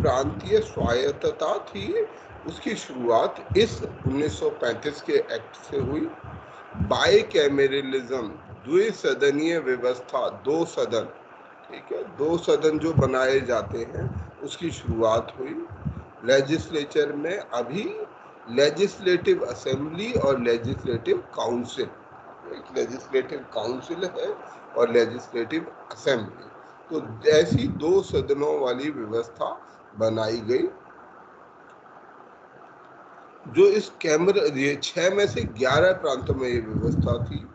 प्रांतीय स्वायत्तता थी, उसकी शुरुआत इस 1935 के एक्ट से हुई। बाइकैमेरलिज्म, द्विसदनीय व्यवस्था, दो सदन, ठीक है, दो सदन जो बनाए जाते हैं, उसकी शुरुआत हुई। लेजिस्लेचर में अभी लेजिस्लेटिव असेंबली और लेजिस्लेटिव काउंसिल, एक लेजिस्लेटिव काउंसिल है और लेजिस्लेटिव असेंबली, तो ऐसी दो सदनों वाली व्यवस्था बनाई गई। जो इस कैमरा, ये 6 में से 11 प्रांतों में ये व्यवस्था थी।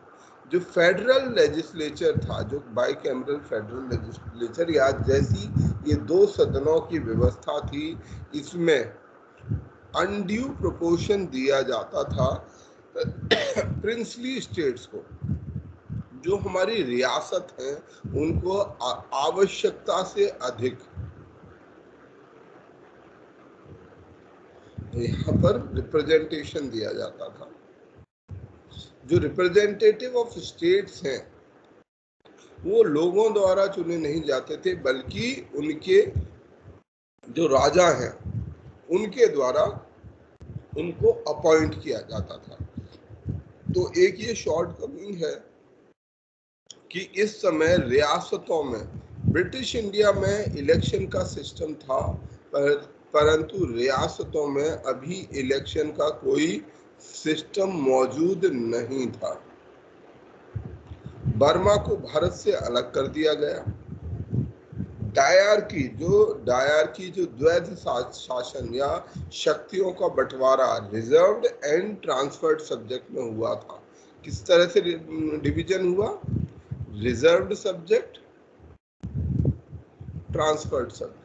जो फेडरल लेजिस्लेचर था, जो बाइकैमरल फेडरल लेजिस्लेचर, या जैसी ये दो सदनों की व्यवस्था थी, इसमें अनड्यू प्रोपोर्शन दिया जाता था प्रिंसली स्टेट्स को। जो हमारी रियासत है उनको आवश्यकता से अधिक यहाँ पर रिप्रेजेंटेशन दिया जाता था। जो रिप्रेजेंटेटिव ऑफ स्टेट्स हैं वो लोगों द्वारा चुने नहीं जाते थे, बल्कि उनके जो राजा हैं उनके द्वारा उनको अपॉइंट किया जाता था। तो एक ये शॉर्टकमिंग है कि इस समय रियासतों में, ब्रिटिश इंडिया में इलेक्शन का सिस्टम था, परंतु रियासतों में अभी इलेक्शन का कोई सिस्टम मौजूद नहीं था। बर्मा को भारत से अलग कर दिया गया। डायरकी जो द्वैध शासन या शक्तियों का बंटवारा रिजर्व्ड एंड ट्रांसफर्ड सब्जेक्ट में हुआ था। किस तरह से डिवीजन हुआ? Reserved subject, transferred subject.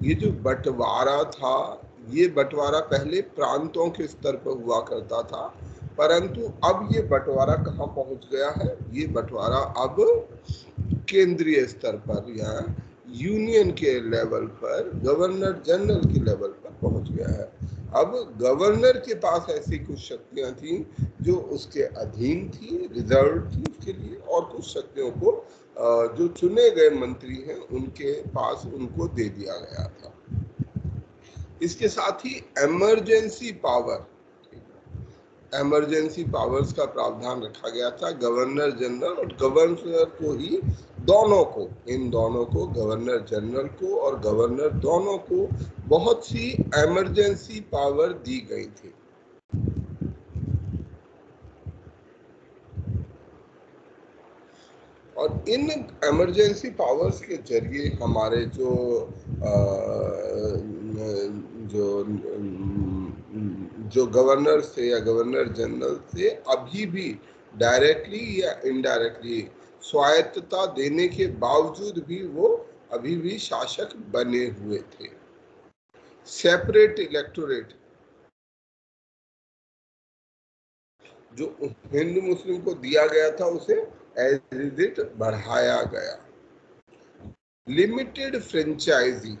ये जो बंटवारा था, ये बंटवारा पहले प्रांतों के स्तर पर हुआ करता था, परंतु अब ये बंटवारा कहाँ पहुंच गया है? ये बंटवारा अब केंद्रीय स्तर पर या यूनियन के लेवल पर, गवर्नर जनरल के लेवल पर पहुंच गया है। अब गवर्नर के पास ऐसी कुछ शक्तियां थी जो उसके अधीन थी, रिजर्व थी उसके लिए, और कुछ शक्तियों को जो चुने गए मंत्री हैं उनके पास उनको दे दिया गया था। इसके साथ ही इमरजेंसी पावर्स का प्रावधान रखा गया था। गवर्नर जनरल और गवर्नर को ही, इन दोनों को, गवर्नर जनरल को और गवर्नर, दोनों को बहुत सी इमरजेंसी पावर दी गई थी। और इन इमरजेंसी पावर्स के जरिए हमारे जो गवर्नर थे या गवर्नर जनरल थे, अभी भी डायरेक्टली या इनडायरेक्टली स्वायत्तता देने के बावजूद भी वो अभी भी शासक बने हुए थे। सेपरेट इलेक्टोरेट, जो हिंदू मुस्लिम को दिया गया था उसे एज इट बढ़ाया गया। लिमिटेड फ्रेंचाइजी,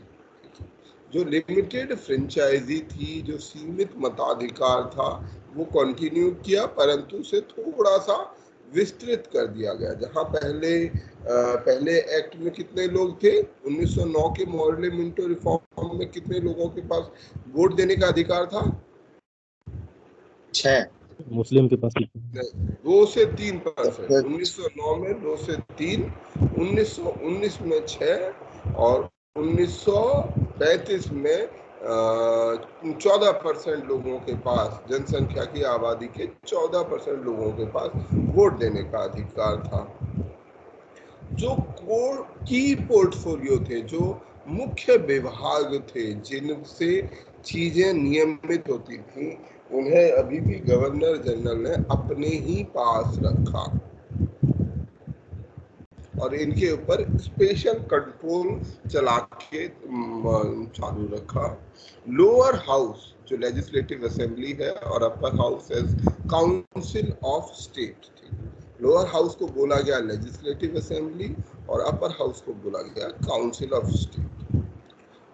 जो लिमिटेड फ्रेंचाइजी थी, जो सीमित मताधिकार था, वो कंटिन्यू किया, परंतु उसे थोड़ा सा विस्तृत कर दिया गया। जहां पहले एक्ट में कितने लोग थे? 1909 के मॉडल रिफॉर्म में कितने लोगों के पास वोट देने का अधिकार था? 6। मुस्लिम के पास 2 से 3%। 1909 में 2 से 3, 1919 में 6 और 1935 में 14% लोगों के पास, जनसंख्या की आबादी के 14% लोगों के पास वोट देने का अधिकार था। जो कोर की पोर्टफोलियो थे, जो मुख्य विभाग थे जिनसे चीजें नियमित होती थी, उन्हें अभी भी गवर्नर जनरल ने अपने ही पास रखा और इनके ऊपर स्पेशल कंट्रोल चला के चालू रखा। लोअर हाउस जो लेजिस्लेटिव असेंबली है और upper house as council of state थी। लोअर हाउस को बोला गया लेजिस्लेटिव असेंबली और अपर हाउस को बोला गया council of state.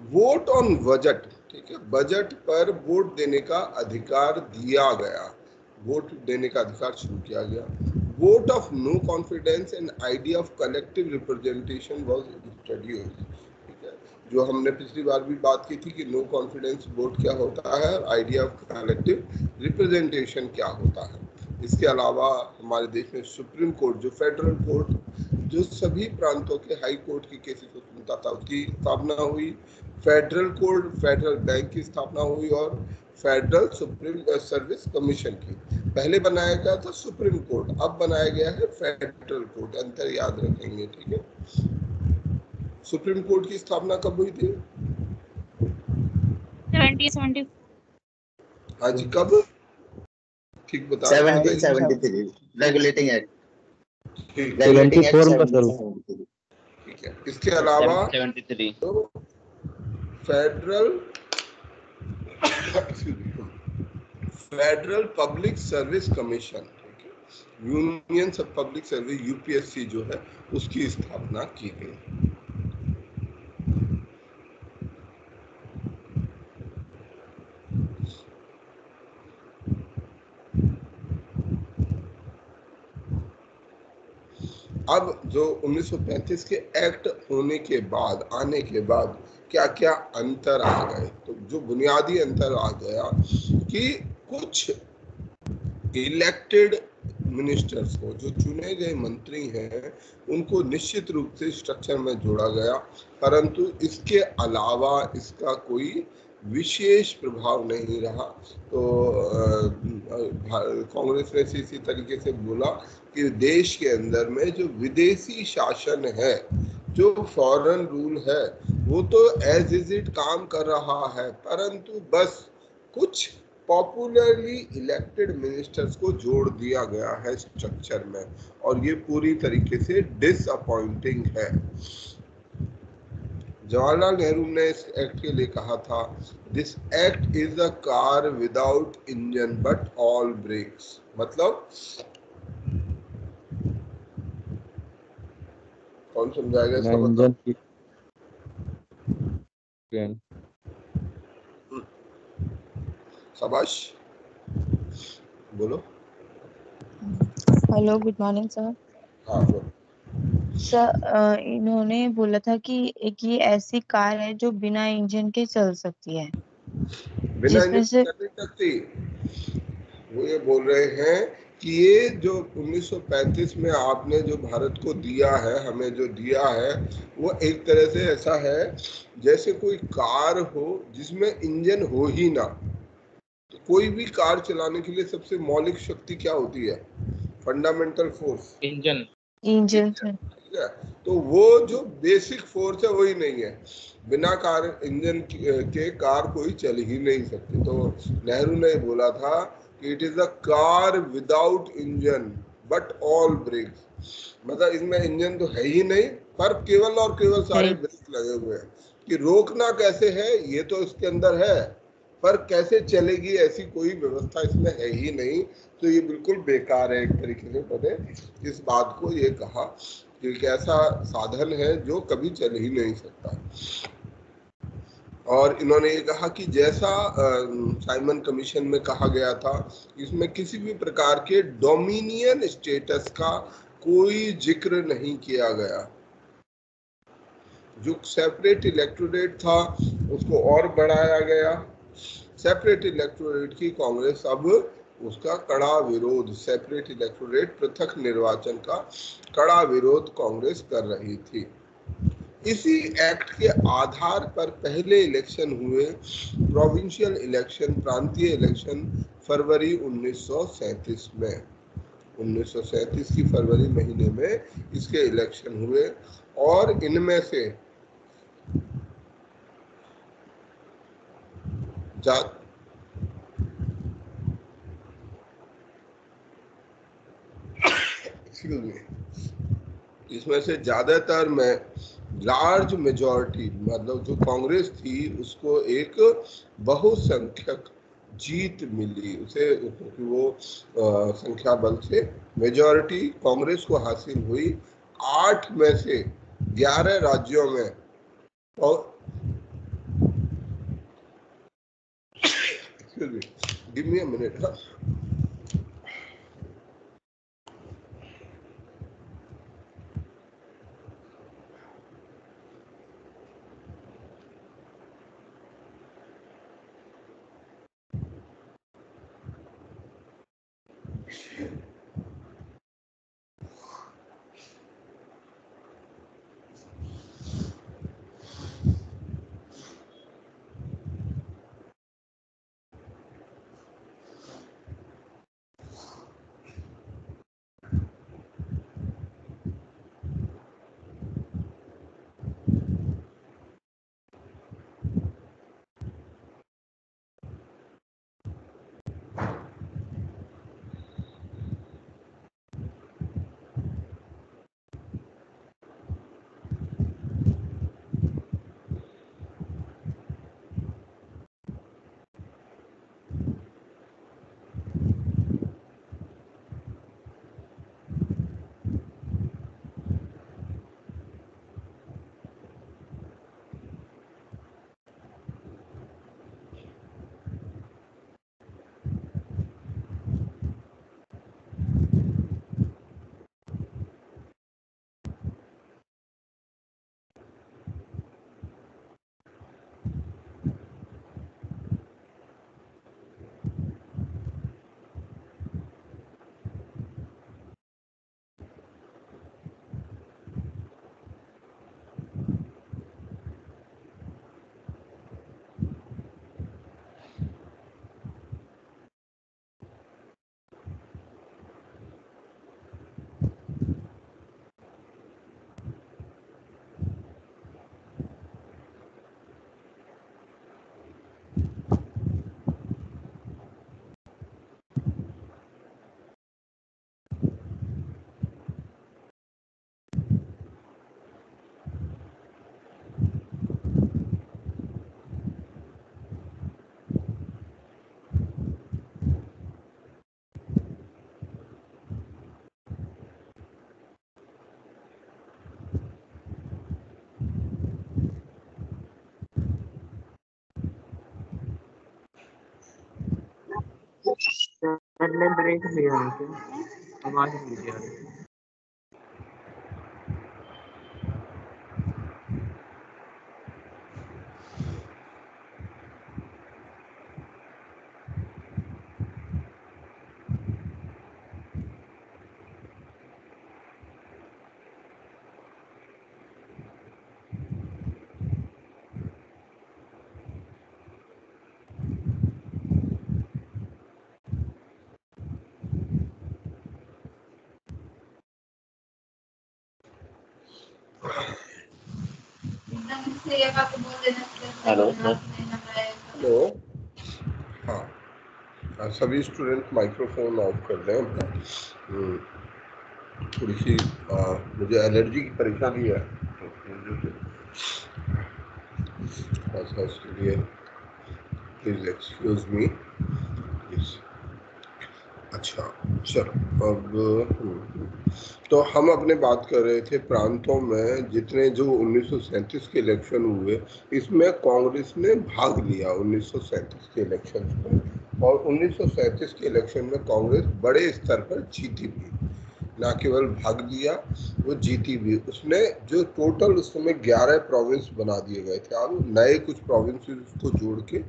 Vote on budget, ठीक है, बजट पर वोट देने का अधिकार दिया गया, वोट देने का अधिकार शुरू किया गया। vote of no confidence and idea of collective representation was introduced. ठीक है, जो हमने पिछली बार भी बात की थी कि नो कॉन्फिडेंस वोट क्या होता है, आइडिया ऑफ कलेक्टिव रिप्रेजेंटेशन क्या होता है। इसके अलावा हमारे देश में सुप्रीम कोर्ट, जो फेडरल कोर्ट जो सभी प्रांतों के हाई कोर्ट के केसेस को सुनता था, उसकी स्थापना हुई। फेडरल कोर्ट, फेडरल बैंक की स्थापना हुई और फेडरल सुप्रीम सर्विस कमीशन की। पहले बनाया गया था सुप्रीम कोर्ट, अब बनाया गया है फेडरल कोर्ट, अंतर याद रखेंगे। ठीक है, सुप्रीम कोर्ट की स्थापना कब हुई थी? 1770। हाँ जी, कब? ठीक बता। 1773 रेगुलेटिंग एक्ट। ठीक है, इसके अलावा 73 तो federal public service commission, union सब पब्लिक सर्विस यूपीएससी जो है उसकी स्थापना की गई। अब जो 1935 के एक्ट होने के बाद, आने के बाद क्या क्या अंतर आ गए, तो जो बुनियादी अंतर आ गया कि कुछ इलेक्टेड मिनिस्टर्स को, जो चुने गए मंत्री हैं, उनको निश्चित रूप से स्ट्रक्चर में जोड़ा गया, परंतु इसके अलावा इसका कोई विशेष प्रभाव नहीं रहा। तो कांग्रेस ने इसी तरीके से बोला कि देश के अंदर में जो विदेशी शासन है, जो फॉरेन रूल है, वो तो एज इज इट काम कर रहा है, परंतु बस कुछ पॉपुलरली इलेक्टेड मिनिस्टर्स को जोड़ दिया गया है स्ट्रक्चर में, और ये पूरी तरीके से डिसअपॉइंटिंग है। जवाहरलाल नेहरू ने इस एक्ट के लिए कहा था, this act is a car without engine but all brakes. मतलब कौन समझाएगा इसका मतलब? शाबाश, बोलो। Hello, good morning sir. हाँ बोलो। सर, इन्होंने बोला था कि एक ये ऐसी कार है जो बिना इंजन के चल सकती है, बिना जिसमें से चल नहीं सकती। वो ये बोल रहे हैं कि ये जो 1935 में आपने जो भारत को दिया है, हमें जो दिया है, वो एक तरह से ऐसा है जैसे कोई कार हो जिसमें इंजन हो ही ना। तो कोई भी कार चलाने के लिए सबसे मौलिक शक्ति क्या होती है? Fundamental force, engine. ठीक है, तो वो जो बेसिक फोर्स है वही नहीं है। बिना कार इंजन के कार कोई चल ही नहीं सकती। तो नेहरू ने बोला था कि it is a car without engine but all brakes. मतलब इसमें इंजन तो है ही नहीं, पर केवल और केवल सारे ब्रेक लगे हुए हैं। कि रोकना कैसे है ये तो इसके अंदर है, पर कैसे चलेगी ऐसी कोई व्यवस्था इसमें है ही नहीं। तो ये बिल्कुल बेकार है एक तरीके से। पता इस बात को ये कहा कि एक ऐसा साधन है जो कभी चल ही नहीं सकता। और इन्होंने ये कहा कि जैसा साइमन कमीशन में कहा गया था, इसमें किसी भी प्रकार के डोमिनियन स्टेटस का कोई जिक्र नहीं किया गया। जो सेपरेट इलेक्टोरेट था उसको और बढ़ाया गया। सेपरेट इलेक्टोरेट की कांग्रेस अब उसका कड़ा विरोध, सेपरेट इलेक्टोरेट, पृथक निर्वाचन का कड़ा विरोध कांग्रेस कर रही थी। इसी एक्ट के आधार पर पहले इलेक्शन हुए, प्रोविंशियल इलेक्शन, प्रांतीय इलेक्शन, फरवरी 1937 में। 1937 की फरवरी महीने में इसके इलेक्शन हुए, और इनमें से इसमें से ज्यादातर में लार्ज मेजॉरिटी, मतलब जो कांग्रेस थी उसको एक बहुसंख्यक जीत मिली, उसे वो संख्या बल से मेजॉरिटी कांग्रेस को हासिल हुई 8 में से 11 राज्यों में। और गिव मी अ मिनट। पहले ब्रेक लिया है क्या? आवाज नहीं आ रही। हेलो हेलो, हाँ, सभी स्टूडेंट माइक्रोफोन ऑफ कर दें अपना। थोड़ी सी मुझे एलर्जी की परेशानी है, तो इसके लिए प्लीज एक्सक्यूज मी प्लीज। अच्छा, चलो अब तो हम अपने बात कर रहे थे प्रांतों में जितने जो 1937 के इलेक्शन हुए, इसमें कांग्रेस ने भाग लिया 1937 के इलेक्शन में, और 1937 के इलेक्शन में कांग्रेस बड़े स्तर पर जीती भी, ना केवल भाग लिया, वो जीती भी। उसने जो टोटल उस समय 11 प्रोविंस बना दिए गए थे, और नए कुछ प्रोविंस को जोड़ के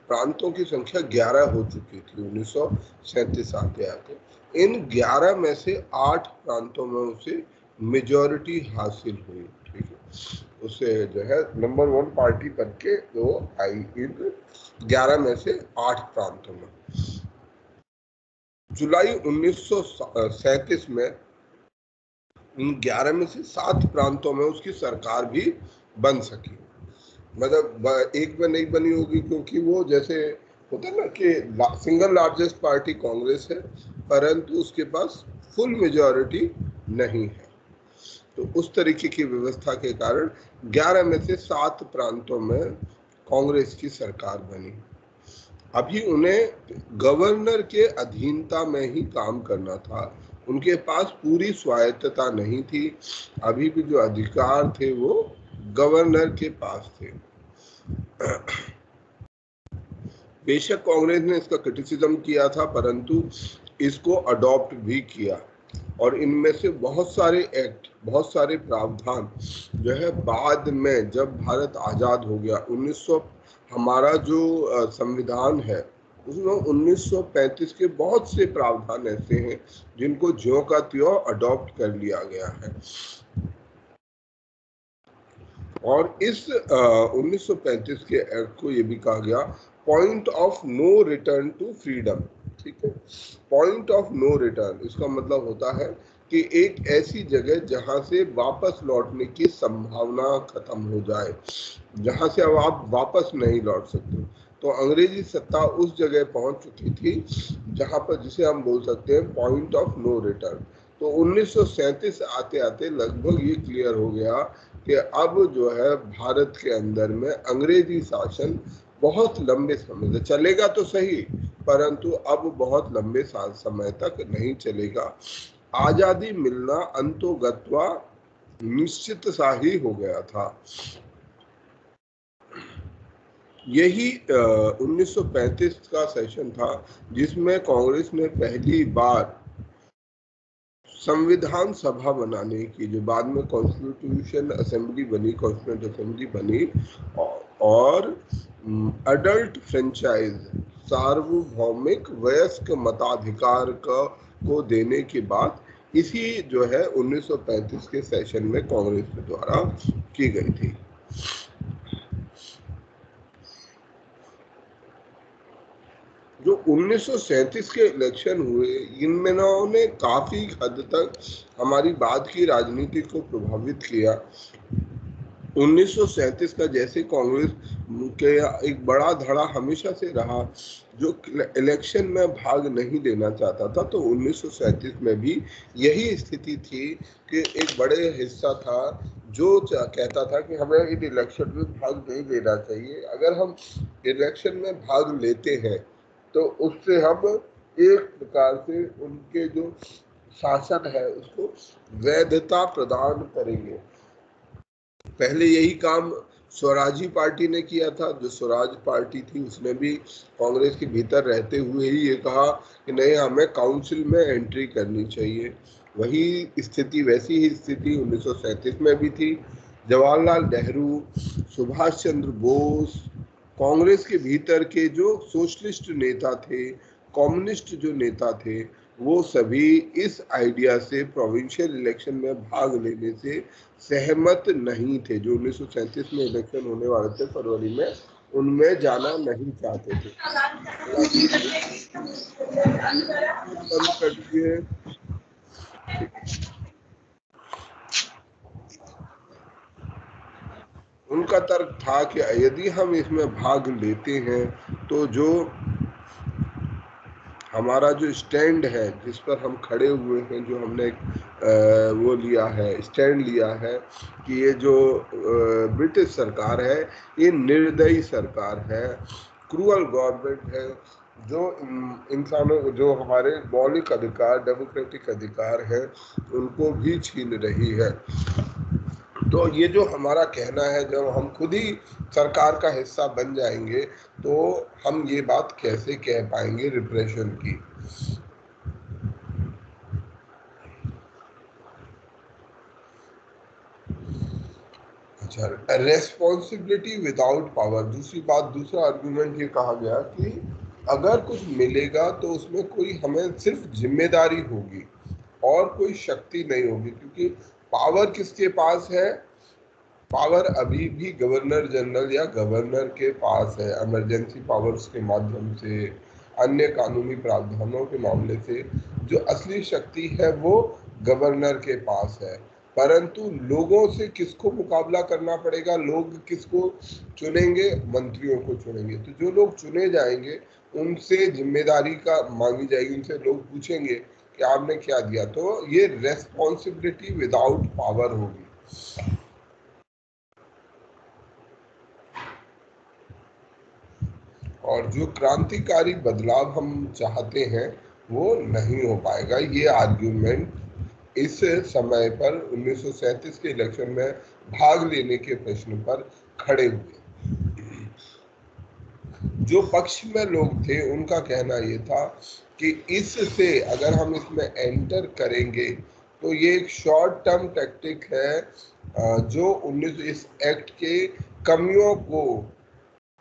प्रांतों की संख्या 11 हो चुकी थी 1937 आते आते। इन 11 में से 8 प्रांतों में उसे मेजॉरिटी हासिल हुई, ठीक है। उसे जो है नंबर 1 पार्टी बन के वो आई इन 11 में से 8 प्रांतों में। जुलाई 1937 में इन 11 में से 7 प्रांतों में उसकी सरकार भी बन सकी। मतलब एक में नहीं बनी होगी क्योंकि वो जैसे होता है ना कि सिंगल लार्जेस्ट पार्टी कांग्रेस है, परंतु उसके पास फुल मेजॉरिटी नहीं है। तो उस तरीके की व्यवस्था के कारण 11 में से 7 प्रांतों में कांग्रेस की सरकार बनी। अभी उन्हें गवर्नर के अधीनता में ही काम करना था, उनके पास पूरी स्वायत्तता नहीं थी। अभी भी जो अधिकार थे वो गवर्नर के पास थे। बेशक कांग्रेस ने इसका क्रिटिसिज्म किया था, परंतु इसको अडॉप्ट भी किया, और इनमें से बहुत सारे एक्ट, बहुत सारे प्रावधान जो है बाद में जब भारत आजाद हो गया, 1900 हमारा जो संविधान है उसमें 1935 के बहुत से प्रावधान ऐसे हैं जिनको ज्यों का त्यों अडॉप्ट कर लिया गया है। और इस 1935 के एक्ट को ये भी कहा गया point of no return to freedom, ठीक है। पॉइंट ऑफ नो रिटर्न इसका मतलब होता है कि एक ऐसी जगह जहां से वापस लौटने की संभावना खत्म हो जाए, जहां से अब आप वापस नहीं लौट सकते। तो अंग्रेजी सत्ता उस जगह पहुंच चुकी थी जहां पर, जिसे हम बोल सकते हैं पॉइंट ऑफ नो रिटर्न। तो 1937 आते आते लगभग ये क्लियर हो गया कि अब जो है भारत के अंदर में अंग्रेजी शासन बहुत लंबे समय तक चलेगा तो सही, परंतु अब बहुत लंबे समय तक नहीं चलेगा। आजादी मिलना अंतोगत्वा निश्चित सा ही हो गया था। यही 1935 का सेशन था जिसमें कांग्रेस ने पहली बार संविधान सभा बनाने की, जो बाद में कॉन्स्टिट्यूशन असेंबली बनी, कॉन्स्टिट्यूंट असेंबली बनी, और अडल्ट फ्रेंचाइज, सार्वभौमिक वयस्क मताधिकार को देने के बाद इसी जो है 1935 के सेशन में कांग्रेस के द्वारा की गई थी। जो 1937 के इलेक्शन हुए, इनमें काफी हद तक हमारी बाद की राजनीति को प्रभावित किया। 1937 का जैसे कांग्रेस के एक बड़ा धड़ा हमेशा से रहा जो इलेक्शन में भाग नहीं लेना चाहता था, तो 1937 में भी यही स्थिति थी कि एक बड़े हिस्सा था जो कहता था कि हमें इन इलेक्शन में भाग नहीं लेना चाहिए। अगर हम इलेक्शन में भाग लेते हैं तो उससे हम एक प्रकार से उनके जो शासन है उसको वैधता प्रदान करेंगे। पहले यही काम स्वराजी पार्टी ने किया था। जो स्वराज पार्टी थी उसने भी कांग्रेस के भीतर रहते हुए ही ये कहा कि नहीं, हमें काउंसिल में एंट्री करनी चाहिए। वही स्थिति, वैसी ही स्थिति 1937 में भी थी। जवाहरलाल नेहरू, सुभाष चंद्र बोस, कांग्रेस के भीतर के जो सोशलिस्ट नेता थे, कम्युनिस्ट जो नेता थे, वो सभी इस आइडिया से प्रोविंशियल इलेक्शन में भाग लेने से सहमत नहीं थे। जो 1937 में इलेक्शन होने वाले थे फरवरी में, उनमें जाना नहीं चाहते थे। बंद कर दिए। उनका तर्क था कि यदि हम इसमें भाग लेते हैं तो जो हमारा जो स्टैंड है, जिस पर हम खड़े हुए हैं, जो हमने वो लिया है, स्टैंड लिया है कि ये जो ब्रिटिश सरकार है ये निर्दयी सरकार है, क्रूअल गवर्नमेंट है, जो इंसानों, जो हमारे मौलिक अधिकार, डेमोक्रेटिक अधिकार हैं, उनको भी छीन रही है। तो ये जो हमारा कहना है, जब हम खुद ही सरकार का हिस्सा बन जाएंगे तो हम ये बात कैसे कह पाएंगे रिप्रेशन की। अच्छा, रेस्पॉन्सिबिलिटी विदाउट पावर। दूसरी बात, दूसरा आर्गुमेंट ये कहा गया कि अगर कुछ मिलेगा तो उसमें कोई, हमें सिर्फ जिम्मेदारी होगी और कोई शक्ति नहीं होगी, क्योंकि पावर किसके पास है? पावर अभी भी गवर्नर जनरल या गवर्नर के पास है। इमरजेंसी पावर्स के माध्यम से, अन्य कानूनी प्रावधानों के मामले से जो असली शक्ति है वो गवर्नर के पास है। परंतु लोगों से किसको मुकाबला करना पड़ेगा? लोग किसको चुनेंगे? मंत्रियों को चुनेंगे। तो जो लोग चुने जाएंगे उनसे जिम्मेदारी का मांगी जाएगी, उनसे लोग पूछेंगे कि आपने क्या दिया। तो ये रेस्पॉन्सिबिलिटी विदाउट पावर होगी। और जो क्रांतिकारी बदलाव हम चाहते हैं वो नहीं हो पाएगा। ये आर्ग्यूमेंट इस समय पर 1937 के इलेक्शन में भाग लेने के प्रश्न पर खड़े हुए। जो पक्ष में लोग थे उनका कहना ये था कि इससे, अगर हम इसमें एंटर करेंगे तो ये एक शॉर्ट टर्म टैक्टिक है जो इस एक्ट के कमियों को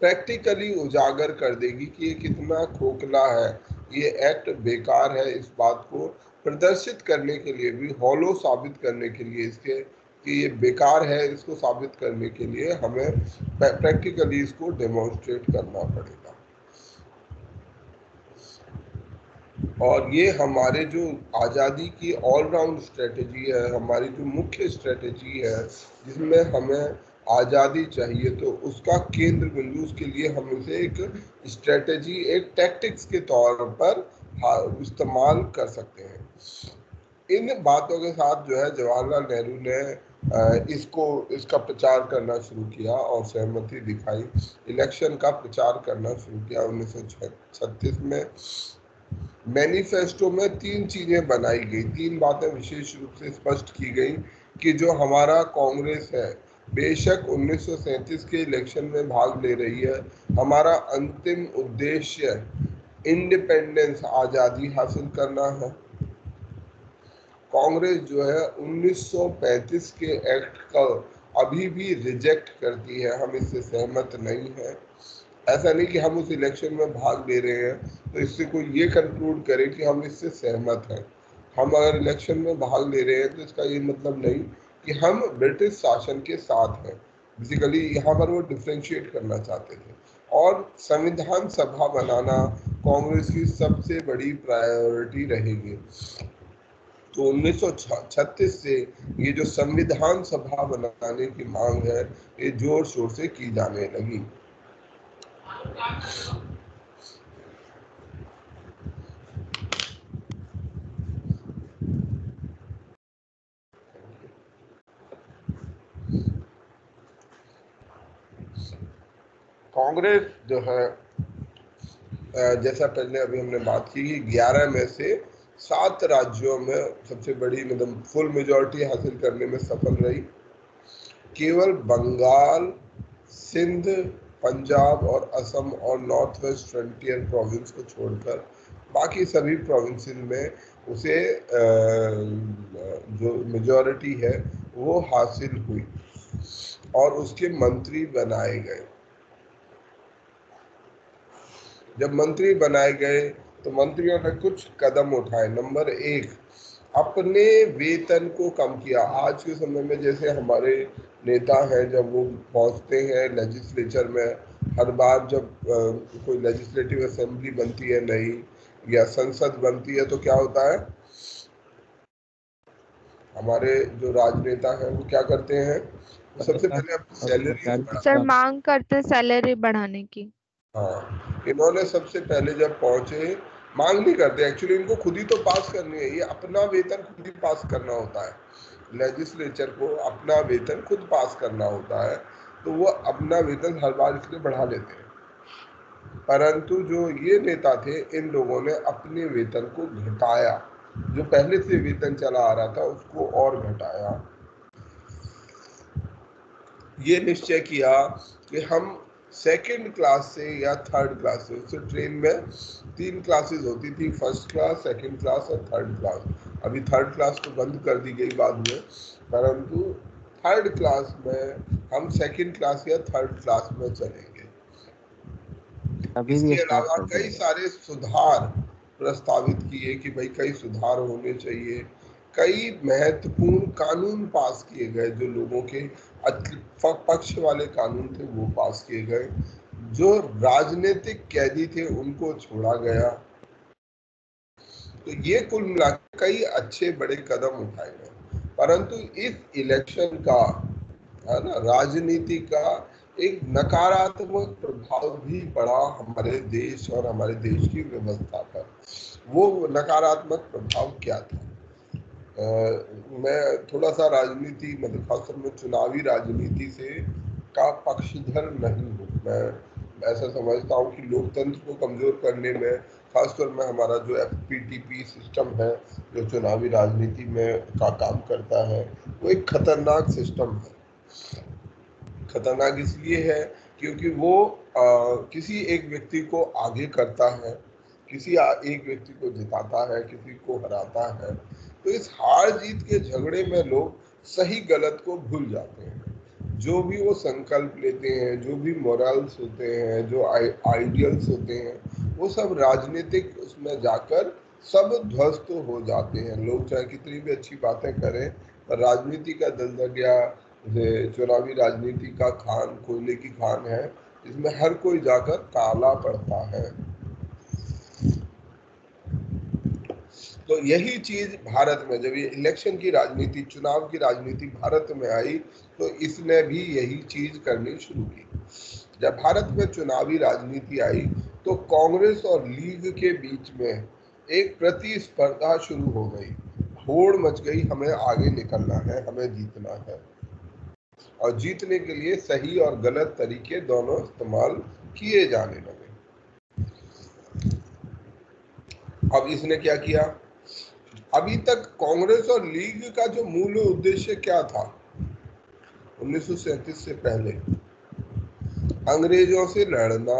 प्रैक्टिकली उजागर कर देगी कि ये कितना खोखला है, ये एक्ट बेकार है। इस बात को प्रदर्शित करने के लिए भी, हॉलो साबित करने के लिए इसके कि ये बेकार है, इसको साबित करने के लिए हमें प्रैक्टिकली इसको डेमोन्स्ट्रेट करना पड़ेगा। और ये हमारे जो आज़ादी की ऑलराउंड स्ट्रेटेजी है, हमारी जो मुख्य स्ट्रेटेजी है जिसमें हमें आज़ादी चाहिए, तो उसका केंद्र बिंदु, उसके लिए हम इसे एक स्ट्रेटेजी, एक टैक्टिक्स के तौर पर इस्तेमाल कर सकते हैं। इन बातों के साथ जो है जवाहरलाल नेहरू ने इसका प्रचार करना शुरू किया और सहमति दिखाई। इलेक्शन का प्रचार करना शुरू किया 1936 में। मैनिफेस्टो में 3 चीजें बनाई गई, 3 बातें विशेष रूप से स्पष्ट की गई कि जो हमारा कांग्रेस है बेशक 1937 के इलेक्शन में भाग ले रही है, हमारा अंतिम उद्देश्य इंडिपेंडेंस, आज़ादी हासिल करना है। कांग्रेस जो है 1935 के एक्ट का अभी भी रिजेक्ट करती है, हम इससे सहमत नहीं है। ऐसा नहीं कि हम उस इलेक्शन में भाग ले रहे हैं तो इससे कोई ये कंक्लूड करे कि हम इससे सहमत हैं। हम अगर इलेक्शन में भाग ले रहे हैं तो इसका ये मतलब नहीं कि हम ब्रिटिश शासन के साथ हैं। बेसिकली यहाँ पर वो डिफ्रेंशिएट करना चाहते थे। और संविधान सभा बनाना कांग्रेस की सबसे बड़ी प्रायोरिटी रहेगी। तो 1936 से ये जो संविधान सभा बनाने की मांग है ये जोर शोर से की जाने लगी। कांग्रेस जो है, जैसा पहले अभी हमने बात की, 11 में से 7 राज्यों में सबसे बड़ी, मतलब फुल मेजॉरिटी हासिल करने में सफल रही। केवल बंगाल, सिंध, पंजाब और असम और नॉर्थ वेस्ट फ्रंटियर प्रोविंस को छोड़कर बाकी सभी प्रोविंसेस में उसे जो मेजॉरिटी है वो हासिल हुई और उसके मंत्री बनाए गए। जब मंत्री बनाए गए तो मंत्रियों ने कुछ कदम उठाए। नंबर 1, अपने वेतन को कम किया। आज के समय में जैसे हमारे नेता हैं, जब वो पहुंचते हैं लेजिस्लेचर में, हर बार जब कोई लेजिस्लेटिव असेंबली बनती है नई या संसद बनती है तो क्या होता है, हमारे जो राजनेता हैं वो क्या करते हैं, सबसे पहले अपनी सैलरी सर मांग करते सैलरी बढ़ाने की। हाँ, इन्होंने सबसे पहले जब पहुंचे, मांग नहीं करते, एक्चुअली इनको खुद ही तो पास करनी है, ये अपना वेतन खुद ही पास करना होता है। लेजिस्लेचर को अपना वेतन खुद पास करना होता है, तो वो अपना वेतन हर बार इसलिए बढ़ा लेते हैं। परंतु जो ये नेता थे, इन लोगों ने अपने वेतन को घटाया, जो पहले से वेतन चला आ रहा था उसको और घटाया। ये निश्चय किया कि हम सेकंड क्लास से या थर्ड क्लास से, उससे ट्रेन में 3 क्लासेस होती थी, फर्स्ट क्लास, सेकंड क्लास और थर्ड क्लास। अभी थर्ड क्लास तो बंद कर दी गई बाद में, परंतु थर्ड क्लास में हम सेकंड क्लास या थर्ड क्लास में चलेंगे। इसके अलावा कई सारे सुधार प्रस्तावित किए कि भाई कई सुधार होने चाहिए। कई महत्वपूर्ण कानून पास किए गए, जो लोगों के पक्ष वाले कानून थे वो पास किए गए। जो राजनीतिक कैदी थे उनको छोड़ा गया। तो ये कुल मिलाकर कई अच्छे बड़े कदम उठाए गए। परंतु इस इलेक्शन का, है ना, राजनीति का एक नकारात्मक प्रभाव भी पड़ा हमारे देश और हमारे देश की व्यवस्था पर। वो नकारात्मक प्रभाव क्या था? मैं थोड़ा सा राजनीति, मतलब खासतौर में चुनावी राजनीति से का पक्षधर नहीं हूँ। मैं ऐसा समझता हूँ कि लोकतंत्र को कमजोर करने में, खासतौर में हमारा जो FPTP सिस्टम है, जो चुनावी राजनीति में का काम करता है, वो एक खतरनाक सिस्टम है। खतरनाक इसलिए है क्योंकि वो किसी एक व्यक्ति को आगे करता है, किसी एक व्यक्ति को जिताता है, किसी को हराता है। तो इस हार जीत के झगड़े में लोग सही गलत को भूल जाते हैं। जो भी वो संकल्प लेते हैं, जो भी मोरल्स होते हैं, जो आइडियल्स होते हैं, वो सब राजनीतिक उसमें जाकर सब ध्वस्त हो जाते हैं। लोग चाहे कितनी भी अच्छी बातें करें, पर राजनीति का दलदलिया, चुनावी राजनीति का खान कोयले की खान है, इसमें हर कोई जाकर काला पड़ता है। तो यही चीज भारत में, जब ये इलेक्शन की राजनीति, चुनाव की राजनीति भारत में आई, तो इसने भी यही चीज करनी शुरू की। जब भारत में चुनावी राजनीति आई तो कांग्रेस और लीग के बीच में एक प्रतिस्पर्धा शुरू हो गई, होड़ मच गई, हमें आगे निकलना है, हमें जीतना है। और जीतने के लिए सही और गलत तरीके दोनों इस्तेमाल किए जाने लगे। अब इसने क्या किया? अभी तक कांग्रेस और लीग का जो मूल उद्देश्य क्या था? 1937 से पहले अंग्रेजों से लड़ना,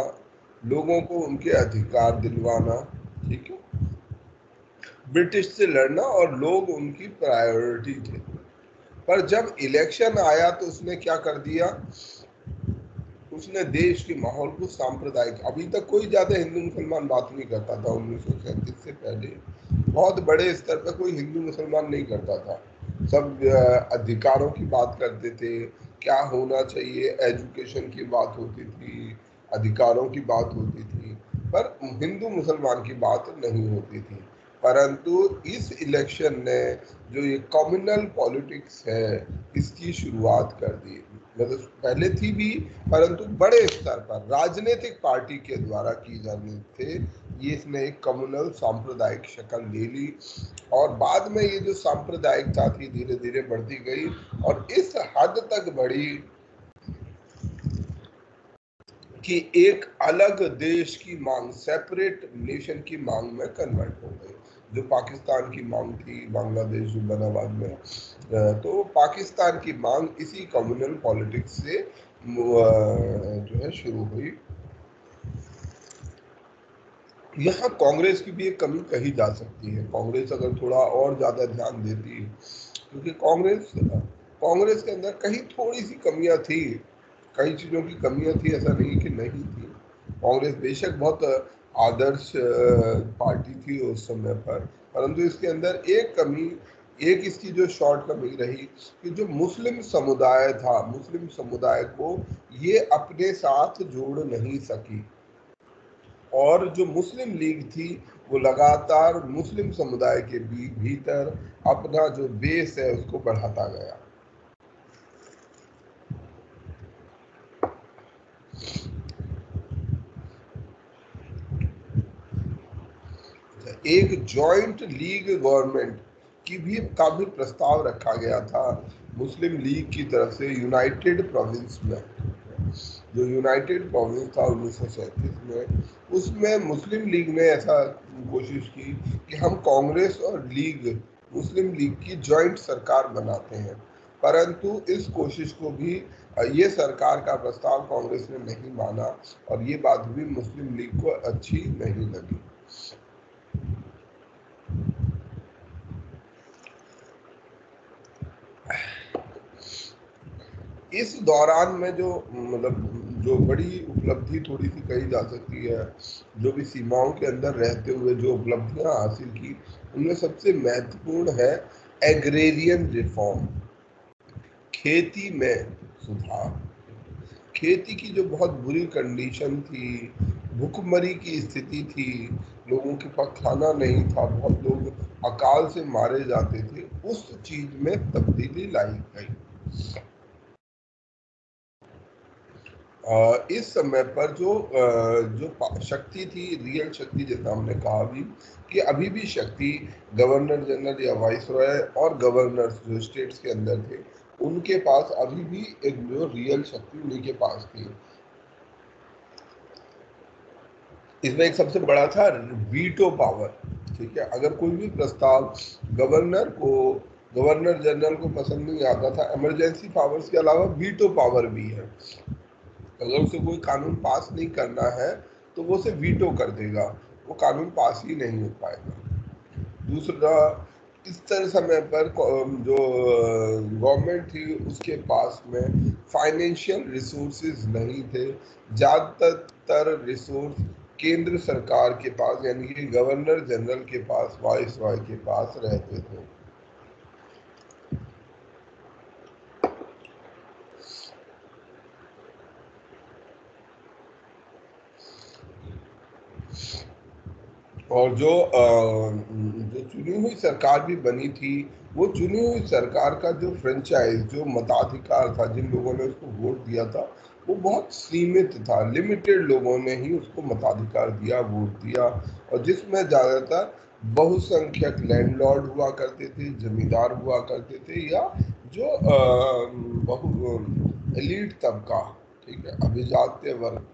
लोगों को उनके अधिकार दिलवाना, ठीक है, ब्रिटिश से लड़ना, और लोग उनकी प्रायोरिटी थे। पर जब इलेक्शन आया तो उसने क्या कर दिया? उसने देश के माहौल को सांप्रदायिक, अभी तक कोई ज्यादा हिंदू मुसलमान बात नहीं करता था। 1937 से पहले बहुत बड़े स्तर पर कोई हिंदू मुसलमान नहीं करता था। सब अधिकारों की बात करते थे, क्या होना चाहिए, एजुकेशन की बात होती थी, अधिकारों की बात होती थी, पर हिंदू मुसलमान की बात नहीं होती थी। परंतु इस इलेक्शन ने जो ये कम्युनल पॉलिटिक्स है, इसकी शुरुआत कर दी। मतलब पहले थी भी, परंतु बड़े स्तर पर राजनीतिक पार्टी के द्वारा की जानी थे। ये इसने एक कम्युनल सांप्रदायिक शक्ल ले ली, और बाद में ये जो सांप्रदायिकता थी धीरे धीरे बढ़ती गई, और इस हद तक बढ़ी कि एक अलग देश की मांग, सेपरेट नेशन की मांग में कन्वर्ट हो गई। जो पाकिस्तान की मांग थी, बांग्लादेश जो बना बाद में, तो पाकिस्तान की मांग इसी कम्युनल पॉलिटिक्स से जो है शुरू हुई। यहाँ कांग्रेस की भी एक कमी कही जा सकती है। कांग्रेस अगर थोड़ा और ज्यादा ध्यान देती, क्योंकि कांग्रेस के अंदर कहीं थोड़ी सी कमियां थी, कई चीजों की कमियां थी, ऐसा नहीं कि नहीं थी। कांग्रेस बेशक बहुत आदर्श पार्टी थी उस समय पर, परंतु इसके अंदर एक कमी, एक इसकी जो शॉर्ट कमी रही कि जो मुस्लिम समुदाय था, मुस्लिम समुदाय को ये अपने साथ जोड़ नहीं सकी, और जो मुस्लिम लीग थी वो लगातार मुस्लिम समुदाय के भीतर अपना जो बेस है उसको बढ़ाता गया। एक जॉइंट लीग गवर्नमेंट का भी प्रस्ताव रखा गया था मुस्लिम लीग की तरफ से यूनाइटेड प्रोविंस में। जो यूनाइटेड प्रोविंस था 1937 में, उसमें मुस्लिम लीग ने ऐसा कोशिश की कि हम कांग्रेस और मुस्लिम लीग की जॉइंट सरकार बनाते हैं, परंतु इस कोशिश को भी ये सरकार का प्रस्ताव कांग्रेस ने नहीं माना, और ये बात भी मुस्लिम लीग को अच्छी नहीं लगी। इस दौरान में जो जो बड़ी उपलब्धि थोड़ी सी कही जा सकती है, जो भी सीमाओं के अंदर रहते हुए जो उपलब्धियां हासिल की, उनमें सबसे महत्वपूर्ण है एग्रेरियन रिफॉर्म, खेती में सुधार। खेती की जो बहुत बुरी कंडीशन थी, भूखमरी की स्थिति थी, लोगों के पास खाना नहीं था, बहुत लोग अकाल से मारे जाते थे, उस चीज में तब्दीली लाई गई। इस समय पर जो शक्ति थी, रियल शक्ति, जैसा हमने कहा भी कि अभी भी शक्ति गवर्नर जनरल या वाइसरॉय और गवर्नर्स जो स्टेट्स के अंदर थे, उनके पास अभी भी एक जो रियल शक्ति उन्हीं के पास थी। इसमें एक सबसे बड़ा था वीटो पावर। ठीक है, अगर कोई भी प्रस्ताव गवर्नर जनरल को पसंद नहीं आता था, इमरजेंसी पावर्स के अलावा वीटो पावर भी है। अगर उसे कोई कानून पास नहीं करना है तो वो उसे वीटो कर देगा, वो कानून पास ही नहीं हो पाएगा। दूसरा, इस तरह समय पर जो गवर्नमेंट थी उसके पास में फाइनेंशियल रिसोर्सेज नहीं थे। ज़्यादातर रिसोर्स केंद्र सरकार के पास, यानी कि गवर्नर जनरल के पास, वाइसरॉय के पास रहते थे। और जो चुनी हुई सरकार भी बनी थी, वो चुनी हुई सरकार का जो फ्रेंचाइज, जो मताधिकार था, जिन लोगों ने उसको वोट दिया था, वो बहुत सीमित था। लिमिटेड लोगों ने ही उसको मताधिकार दिया, वोट दिया, और जिसमें ज़्यादातर बहुसंख्यक लैंडलॉर्ड हुआ करते थे, जमींदार हुआ करते थे, या जो बहु एलीट तबका, ठीक है, अभिजात्य वर्ग,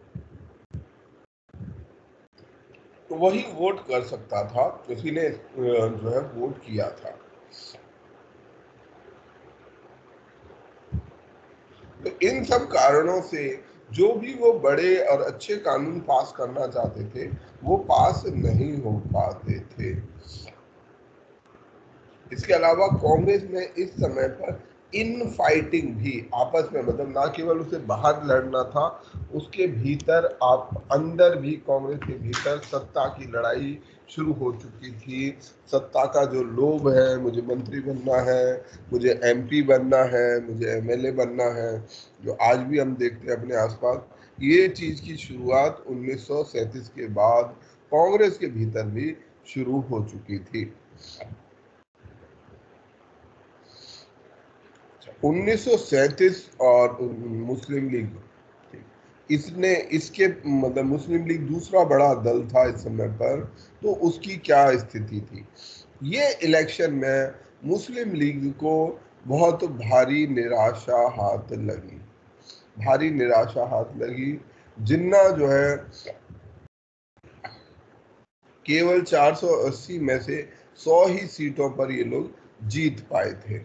तो वही वोट कर सकता था, किसी ने जो है वोट किया था। तो इन सब कारणों से जो भी वो बड़े और अच्छे कानून पास करना चाहते थे, वो पास नहीं हो पाते थे। इसके अलावा कांग्रेस में इस समय पर इन फाइटिंग भी आपस में, मतलब ना केवल उसे बाहर लड़ना था, उसके भीतर आप अंदर भी कांग्रेस के भीतर सत्ता की लड़ाई शुरू हो चुकी थी। सत्ता का जो लोभ है, मुझे मंत्री बनना है, मुझे एमपी बनना है, मुझे एमएलए बनना है, जो आज भी हम देखते हैं अपने आसपास, ये चीज की शुरुआत 1937 के बाद कांग्रेस के भीतर भी शुरू हो चुकी थी। 1937 और मुस्लिम लीग, इसके मतलब मुस्लिम लीग दूसरा बड़ा दल था इस समय पर, तो उसकी क्या स्थिति थी। ये इलेक्शन में मुस्लिम लीग को बहुत भारी निराशा हाथ लगी। जिन्ना जो है केवल 480 में से 100 ही सीटों पर ये लोग जीत पाए थे,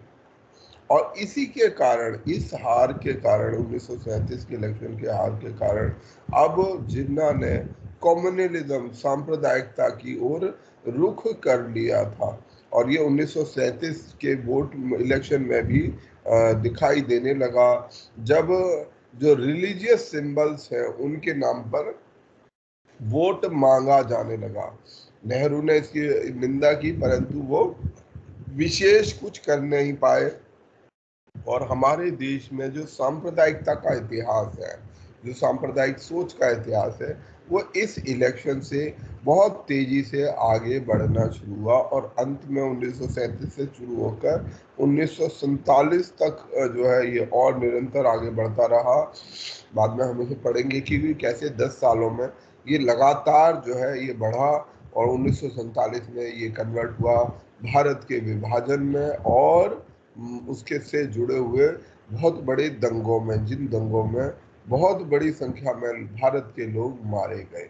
और इसी के कारण, इस हार के कारण, 1937 के इलेक्शन के हार के कारण अब जिन्ना ने कम्युनलिज्म, सांप्रदायिकता की ओर रुख कर लिया था। और ये 1937 के वोट इलेक्शन में भी दिखाई देने लगा, जब जो रिलीजियस सिंबल्स हैं उनके नाम पर वोट मांगा जाने लगा। नेहरू ने इसकी निंदा की, परंतु वो विशेष कुछ कर नहीं पाए। और हमारे देश में जो सांप्रदायिकता का इतिहास है, जो सांप्रदायिक सोच का इतिहास है, वो इस इलेक्शन से बहुत तेजी से आगे बढ़ना शुरू हुआ और अंत में 1937 से शुरू होकर 1947 तक जो है ये और निरंतर आगे बढ़ता रहा। बाद में हम इसे पढ़ेंगे कि कैसे 10 सालों में ये लगातार जो है ये बढ़ा और 1947 में ये कन्वर्ट हुआ भारत के विभाजन में और उसके से जुड़े हुए बहुत बड़े दंगों में, जिन दंगों में बहुत बड़ी संख्या में भारत के लोग मारे गए।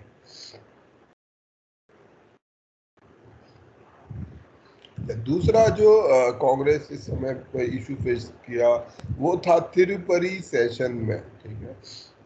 दूसरा जो कांग्रेस इस समय पे इशू फेस किया वो था तिरुपति सेशन में। ठीक है,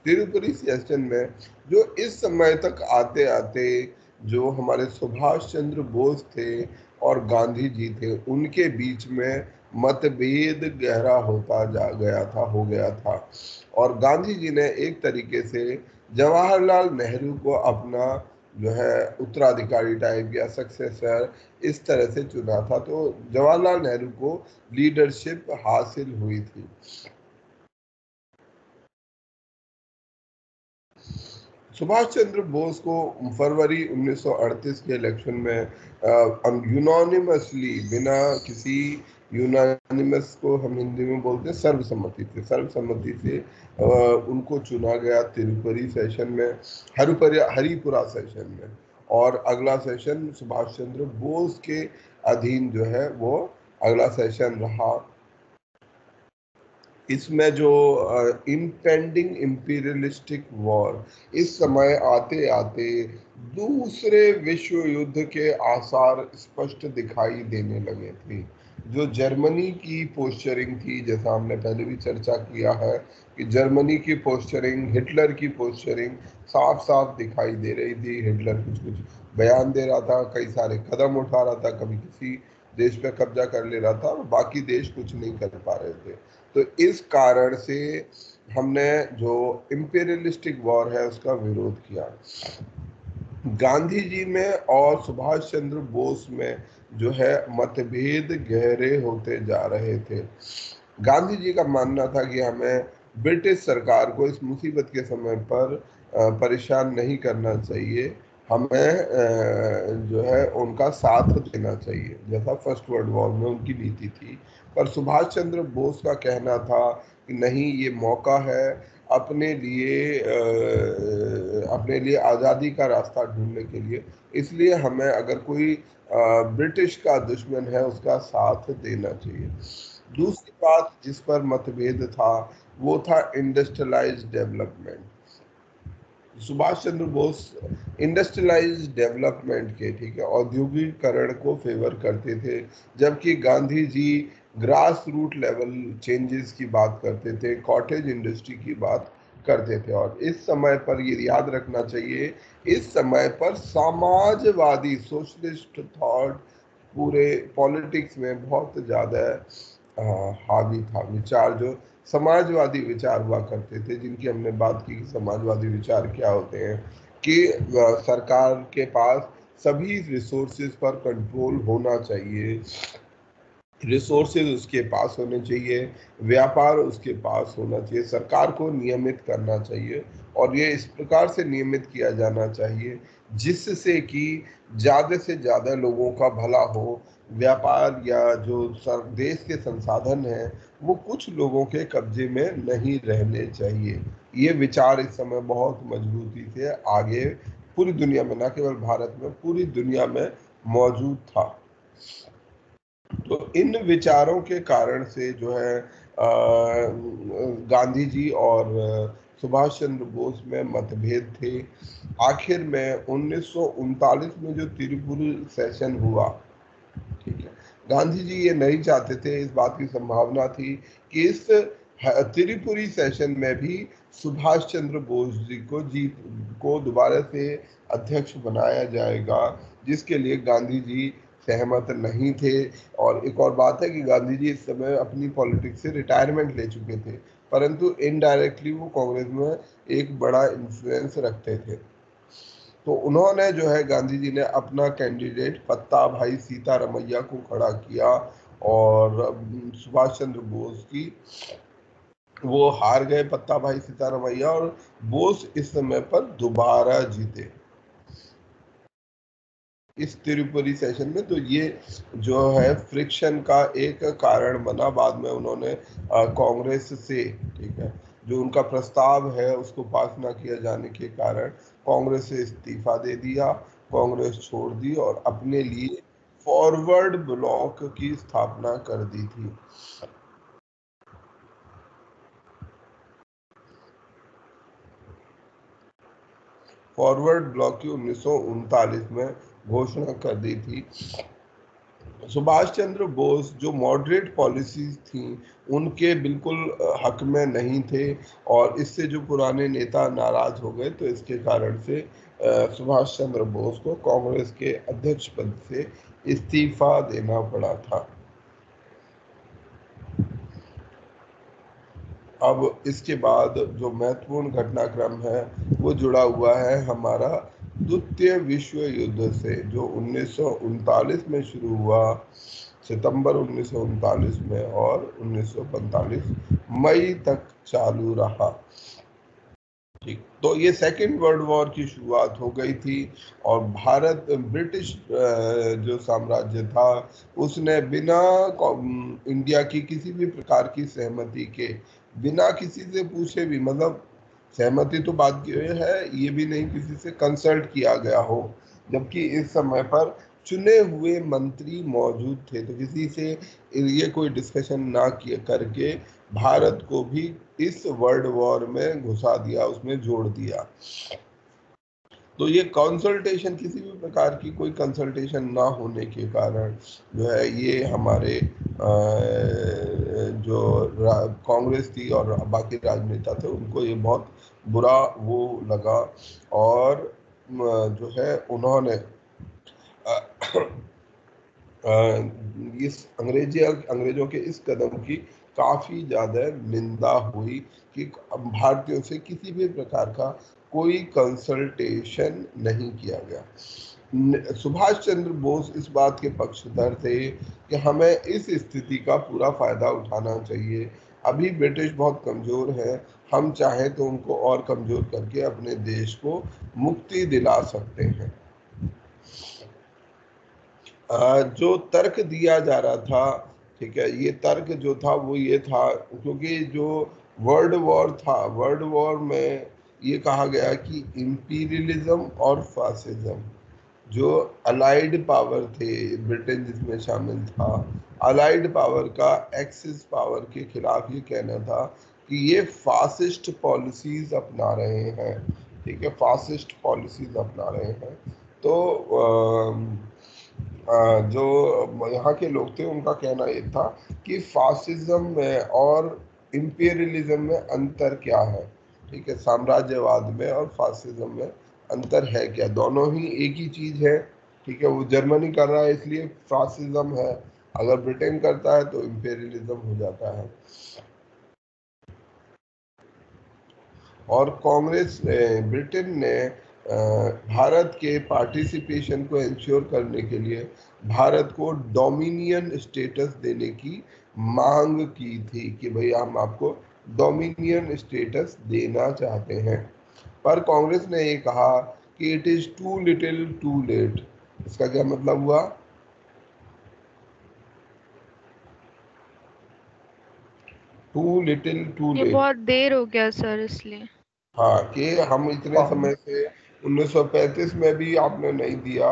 तिरुपति सेशन में जो इस समय तक आते आते जो हमारे सुभाष चंद्र बोस थे और गांधी जी थे, उनके बीच में मतभेद गहरा होता हो गया था। और गांधी जी ने एक तरीके से जवाहरलाल नेहरू को अपना जो है उत्तराधिकारी टाइप या सक्सेसर इस तरह से चुना था। तो जवाहरलाल नेहरू को लीडरशिप हासिल हुई थी। सुभाष चंद्र बोस को फरवरी 1938 के इलेक्शन में यूनानिमसली, बिना किसी, यूनानिमस को हम हिंदी में बोलते हैं सर्वसम्मति से उनको चुना गया तिरुपति सेशन में, हरिपुरा सेशन में। और अगला सेशन सुभाष चंद्र बोस के अधीन जो है वो अगला सेशन रहा। इसमें जो इम्पेंडिंग इंपीरियलिस्टिक वॉर, इस समय आते आते दूसरे विश्व युद्ध के आसार स्पष्ट दिखाई देने लगे थे। जो जर्मनी की पोस्चरिंग थी, जैसा हमने पहले भी चर्चा किया है कि जर्मनी की पोस्चरिंग, हिटलर की पोस्चरिंग साफ साफ दिखाई दे रही थी। हिटलर कुछ कुछ बयान दे रहा था, कई सारे कदम उठा रहा था, कभी किसी देश पे कब्जा कर ले रहा था, बाकी देश कुछ नहीं कर पा रहे थे। तो इस कारण से हमने जो इंपीरियलिस्टिक वॉर है उसका विरोध किया। गांधी जी में और सुभाष चंद्र बोस में जो है मतभेद गहरे होते जा रहे थे। गांधी जी का मानना था कि हमें ब्रिटिश सरकार को इस मुसीबत के समय पर परेशान नहीं करना चाहिए, हमें जो है उनका साथ देना चाहिए, जैसा फर्स्ट वर्ल्ड वॉर में उनकी नीति थी। पर सुभाष चंद्र बोस का कहना था कि नहीं, ये मौका है अपने लिए आज़ादी का रास्ता ढूंढने के लिए, इसलिए हमें अगर कोई ब्रिटिश का दुश्मन है उसका साथ देना चाहिए। दूसरी बात जिस पर मतभेद था वो था industrialise development. Subhash Chandra Bose industrialise development के, ठीक है, औद्योगिकरण को फेवर करते थे, जबकि Gandhi ji grass root level changes की बात करते थे, कॉटेज इंडस्ट्री की बात करते थे। और इस समय पर ये याद रखना चाहिए, इस समय पर समाजवादी सोशलिस्ट थॉट पूरे पॉलिटिक्स में बहुत ज़्यादा हावी था। विचार जो समाजवादी विचार हुआ करते थे, जिनकी हमने बात की कि समाजवादी विचार क्या होते हैं, कि सरकार के पास सभी रिसोर्सेज पर कंट्रोल होना चाहिए, रिसोर्सेज उसके पास होने चाहिए, व्यापार उसके पास होना चाहिए, सरकार को नियमित करना चाहिए और ये इस प्रकार से नियमित किया जाना चाहिए जिससे कि ज़्यादा से ज़्यादा लोगों का भला हो। व्यापार या जो देश के संसाधन हैं वो कुछ लोगों के कब्जे में नहीं रहने चाहिए। ये विचार इस समय बहुत मजबूती से आगे पूरी दुनिया में, न केवल भारत में, पूरी दुनिया में मौजूद था। तो इन विचारों के कारण से जो है गांधी जी और सुभाष चंद्र बोस में मतभेद थे। आखिर में 1939 में जो तिरुपुरी सेशन हुआ, ठीक है, गांधी जी ये नहीं चाहते थे, इस बात की संभावना थी कि इस त्रिपुरी सेशन में भी सुभाष चंद्र बोस जी को दोबारा से अध्यक्ष बनाया जाएगा, जिसके लिए गांधी जी सहमत नहीं थे। और एक और बात है कि गांधी जी इस समय अपनी पॉलिटिक्स से रिटायरमेंट ले चुके थे, परंतु इनडायरेक्टली वो कांग्रेस में एक बड़ा इन्फ्लुएंस रखते थे। तो उन्होंने जो है, गांधी जी ने अपना कैंडिडेट पत्ता भाई सीतारमैया को खड़ा किया और सुभाष चंद्र बोस की वो हार गए, पत्ता भाई सीतारमैया, और बोस इस समय पर दोबारा जीते इस त्रिपुरी सेशन में। तो ये जो है फ्रिक्शन का एक कारण बना। बाद में उन्होंने कांग्रेस से, ठीक है, जो उनका प्रस्ताव है उसको पास ना किया जाने के कारण कांग्रेस से इस्तीफा दे दिया, कांग्रेस छोड़ दी और अपने लिए फॉरवर्ड ब्लॉक की स्थापना कर दी थी। फॉरवर्ड ब्लॉक की 1939 में घोषणा कर दी थी। सुभाष चंद्र बोस जो मॉडरेट पॉलिसीज थी उनके बिल्कुल हक में नहीं थे, और इससे जो पुराने नेता नाराज हो गए, तो इसके कारण से सुभाष चंद्र बोस को कांग्रेस के अध्यक्ष पद से इस्तीफा देना पड़ा था। अब इसके बाद जो महत्वपूर्ण घटनाक्रम है वो जुड़ा हुआ है हमारा द्वितीय विश्व युद्ध से, जो 1939 में शुरू हुआ, सितंबर 1939 में, और 1945 मई तक चालू रहा। ठीक, तो ये सेकेंड वर्ल्ड वॉर की शुरुआत हो गई थी, और भारत, ब्रिटिश जो साम्राज्य था, उसने बिना इंडिया की किसी भी प्रकार की सहमति के, बिना किसी से पूछे भी, मतलब सहमति तो बात की है, ये भी नहीं किसी से कंसल्ट किया गया हो, जबकि इस समय पर चुने हुए मंत्री मौजूद थे, तो किसी से ये कोई डिस्कशन ना किए करके भारत को भी इस वर्ल्ड वॉर में घुसा दिया, उसमें जोड़ दिया। तो ये कंसल्टेशन, किसी भी प्रकार की कोई कंसल्टेशन ना होने के कारण जो है, ये हमारे जो कांग्रेस थी और बाकी राजनेता थे, उनको ये बहुत बुरा वो लगा, और जो है उन्होंने इस अंग्रेजों के इस कदम की काफी ज्यादा निंदा हुई कि भारतीयों से किसी भी प्रकार का कोई कंसल्टेशन नहीं किया गया। सुभाष चंद्र बोस इस बात के पक्षधर थे कि हमें इस स्थिति का पूरा फायदा उठाना चाहिए। अभी ब्रिटिश बहुत कमजोर है, हम चाहें तो उनको और कमजोर करके अपने देश को मुक्ति दिला सकते हैं। जो तर्क दिया जा रहा था, ठीक है, ये तर्क जो था वो ये था, क्योंकि जो वर्ल्ड वॉर था, वर्ल्ड वॉर में ये कहा गया कि इंपीरियलिज्म और फासिज्म, जो अलाइड पावर थे, ब्रिटेन जिसमें शामिल था, अलाइड पावर का एक्सिस पावर के खिलाफ ये कहना था कि ये फासिस्ट पॉलिसीज अपना रहे हैं, ठीक है, फासिस्ट पॉलिसीज अपना रहे हैं। तो जो यहाँ के लोग थे उनका कहना ये था कि फासिज्म में और इंपीरियलिज्म में अंतर क्या है, ठीक है, साम्राज्यवाद में और फासिज्म में अंतर है क्या, दोनों ही एक ही चीज है, ठीक है। वो जर्मनी कर रहा है इसलिए फासिज्म है, अगर ब्रिटेन करता है तो इंपीरियलिज्म हो जाता है। और कांग्रेस ब्रिटेन ने भारत के पार्टिसिपेशन को इंश्योर करने के लिए भारत को डोमिनियन स्टेटस देने की मांग की थी कि भैया हम आपको डोमिनियन स्टेटस देना चाहते हैं, पर कांग्रेस ने ये कहा कि it is too little too late. इसका क्या मतलब हुआ? टू लिटिल टू ये लेट, बहुत देर हो गया सर, इसलिए। हाँ, कि हम इतने समय से 1935 में भी आपने नहीं दिया,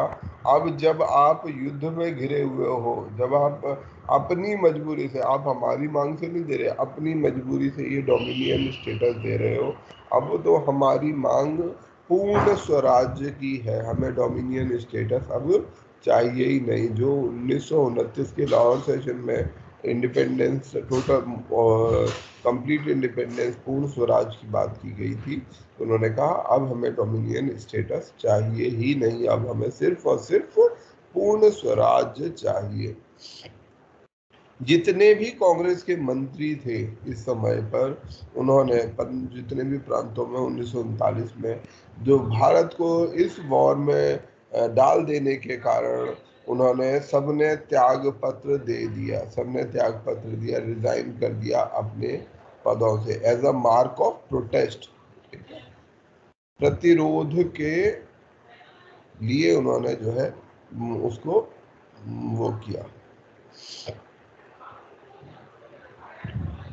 अब जब आप युद्ध में घिरे हुए हो, जब आप अपनी मजबूरी से, आप हमारी मांग से नहीं दे रहे, अपनी मजबूरी से ये डोमिनियन स्टेटस दे रहे हो, अब तो हमारी मांग पूर्ण स्वराज्य की है, हमें डोमिनियन स्टेटस अब चाहिए ही नहीं। जो 1929 के लाहौर सेशन में इंडिपेंडेंस, टोटल कंप्लीट इंडिपेंडेंस, पूर्ण स्वराज की बात की गई थी, तो उन्होंने कहा अब हमें डोमिनियन स्टेटस चाहिए ही नहीं, अब हमें सिर्फ और सिर्फ पूर्ण स्वराज चाहिए। जितने भी कांग्रेस के मंत्री थे इस समय पर, उन्होंने जितने भी प्रांतों में 1939 में जो भारत को इस वॉर में डाल देने के कारण उन्होंने सबने त्याग पत्र दे दिया, सबने त्याग पत्र दिया, रिजाइन कर दिया अपने पदों से as a mark of protest, प्रतिरोध के लिए उन्होंने जो है उसको वो किया।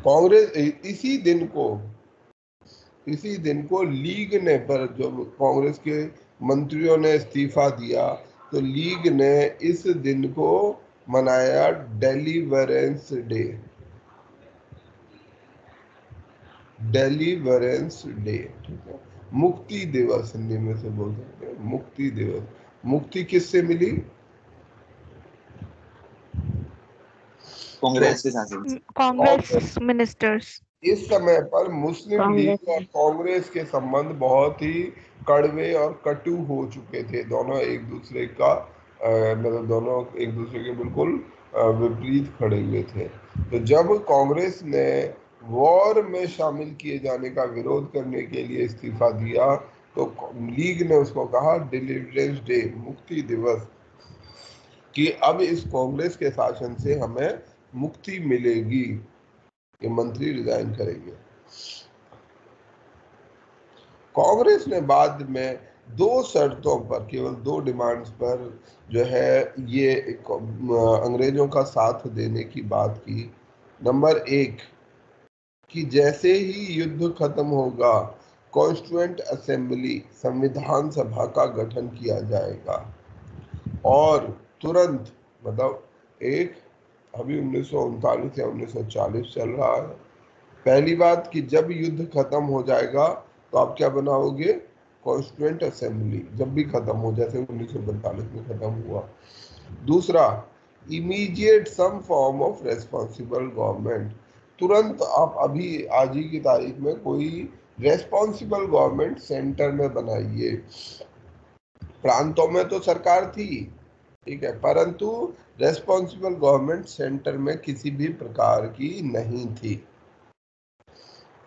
कांग्रेस इसी दिन को लीग ने, पर जो कांग्रेस के मंत्रियों ने इस्तीफा दिया, तो लीग ने इस दिन को मनाया डेलीवरेंस डे, डेलीवरेंस डे, ठीक है, मुक्ति दिवस हिंदी में से बोल सकते हैं, मुक्ति दिवस। मुक्ति किससे मिली? कांग्रेस के शासन से। कांग्रेस मिनिस्टर्स। इस समय पर मुस्लिम लीग और कांग्रेस के संबंध बहुत ही कड़वे और कटु हो चुके थे। दोनों एक दूसरे का मतलब दोनों एक दूसरे के बिल्कुल विपरीत खड़े हुए थे। तो जब कांग्रेस ने वॉर में शामिल किए जाने का विरोध करने के लिए इस्तीफा दिया, तो लीग ने उसको कहा डिलीवरेंस डे, मुक्ति दिवस, कि अब इस कांग्रेस के शासन से हमें मुक्ति मिलेगी, ये मंत्री रिजाइन करेंगे। कांग्रेस ने बाद में 2 शर्तों पर, केवल 2 डिमांड्स पर जो है ये अंग्रेजों का साथ देने की बात की। नंबर 1 कि जैसे ही युद्ध खत्म होगा कॉन्स्टिट्यूएंट असेंबली, संविधान सभा का गठन किया जाएगा, और तुरंत, मतलब एक अभी 1939 या 1940 चल रहा है, पहली बात कि जब युद्ध खत्म हो जाएगा तो आप क्या बनाओगे? कॉन्स्टिट्यूएंट असेंबली, जब भी खत्म हो, जैसे 1942 में खत्म हुआ। दूसरा, immediate some form of responsible government, तुरंत आप अभी आज ही की तारीख में कोई रेस्पॉन्सिबल गवर्नमेंट सेंटर में बनाइए। प्रांतों में तो सरकार थी, ठीक है, परंतु रेस्पॉन्सिबल गवर्नमेंट सेंटर में किसी भी प्रकार की नहीं थी।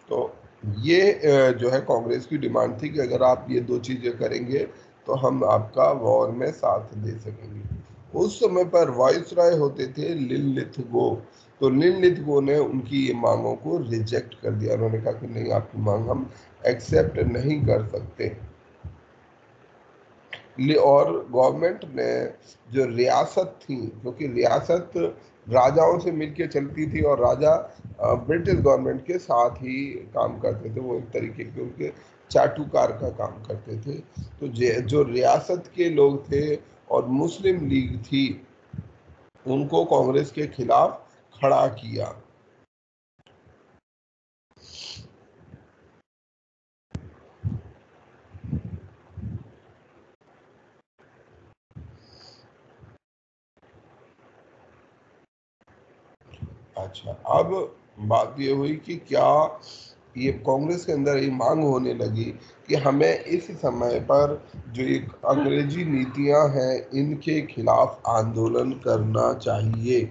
तो ये जो है कांग्रेस की डिमांड थी कि अगर आप ये 2 चीजें करेंगे तो हम आपका वॉर में साथ दे सकेंगे। उस समय पर वाइसराय होते थे लिनलिथगो, तो लिनलिथगो ने उनकी ये मांगों को रिजेक्ट कर दिया। उन्होंने कहा कि नहीं, आपकी मांग हम एक्सेप्ट नहीं कर सकते। और गवर्नमेंट ने जो रियासत थी, क्योंकि रियासत राजाओं से मिलके चलती थी और राजा ब्रिटिश गवर्नमेंट के साथ ही काम करते थे, वो एक तरीके के उनके चाटुकार का काम करते थे। तो जो रियासत के लोग थे और मुस्लिम लीग थी, उनको कांग्रेस के खिलाफ खड़ा किया। अच्छा, अब बात ये हुई कि क्या ये कांग्रेस के अंदर ये मांग होने लगी कि हमें इस समय पर जो एक अंग्रेजी नीतियां हैं इनके खिलाफ आंदोलन करना चाहिए।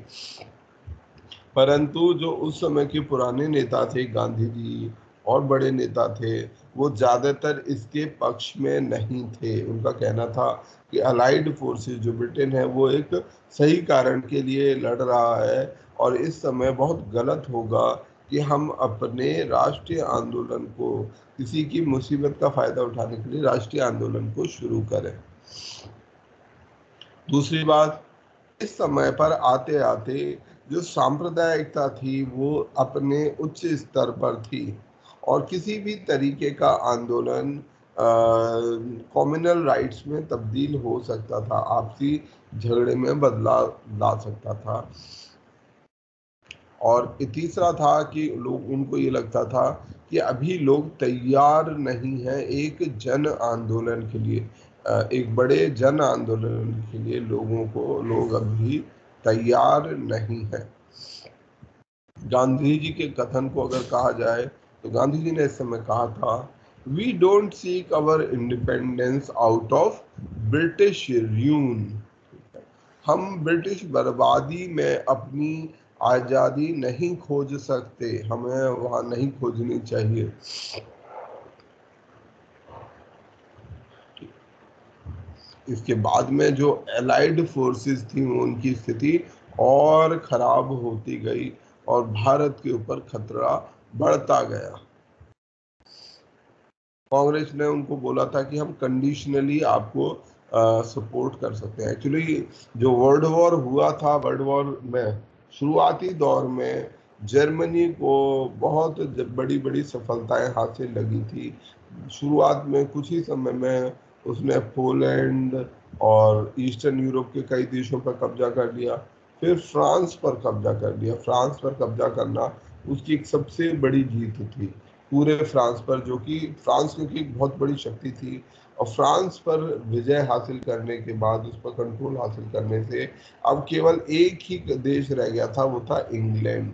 परंतु जो उस समय के पुराने नेता थे, गांधी जी और बड़े नेता थे, वो ज़्यादातर इसके पक्ष में नहीं थे। उनका कहना था कि अलाइड फोर्सेस, जो ब्रिटेन है, वो एक सही कारण के लिए लड़ रहा है और इस समय बहुत गलत होगा कि हम अपने राष्ट्रीय आंदोलन को, किसी की मुसीबत का फ़ायदा उठाने के लिए राष्ट्रीय आंदोलन को शुरू करें। दूसरी बात, इस समय पर आते आते जो सांप्रदायिकता थी वो अपने उच्च स्तर पर थी और किसी भी तरीके का आंदोलन कम्युनल राइट्स में तब्दील हो सकता था, आपसी झगड़े में बदलाव ला सकता था। और तीसरा था कि लोग, उनको ये लगता था कि अभी लोग तैयार नहीं हैं एक जन आंदोलन के लिए, एक बड़े जन आंदोलन के लिए लोग अभी तैयार नहीं है। गांधी जी के कथन को अगर कहा जाए तो गांधी जी ने इस समय कहा था, we don't seek our independence out of British ruin. हम ब्रिटिश बर्बादी में अपनी आज़ादी नहीं खोज सकते, हमें वहाँ नहीं खोजनी चाहिए। इसके बाद में जो एलाइड फोर्सेस थी उनकी स्थिति और खराब होती गई और भारत के ऊपर खतरा बढ़ता गया। कांग्रेस ने उनको बोला था कि हम कंडीशनली आपको सपोर्ट कर सकते हैं। एक्चुअली जो वर्ल्ड वॉर हुआ था, वर्ल्ड वॉर में शुरुआती दौर में जर्मनी को बहुत बड़ी बड़ी सफलताएं हासिल लगी थी। शुरुआत में कुछ ही समय में उसने पोलैंड और ईस्टर्न यूरोप के कई देशों पर कब्जा कर लिया, फिर फ्रांस पर कब्जा कर लिया। फ्रांस पर कब्जा करना उसकी एक सबसे बड़ी जीत थी पूरे फ्रांस पर, जो कि फ्रांस क्योंकि एक बहुत बड़ी शक्ति थी, और फ्रांस पर विजय हासिल करने के बाद, उस पर कंट्रोल हासिल करने से अब केवल एक ही देश रह गया था, वो था इंग्लैंड।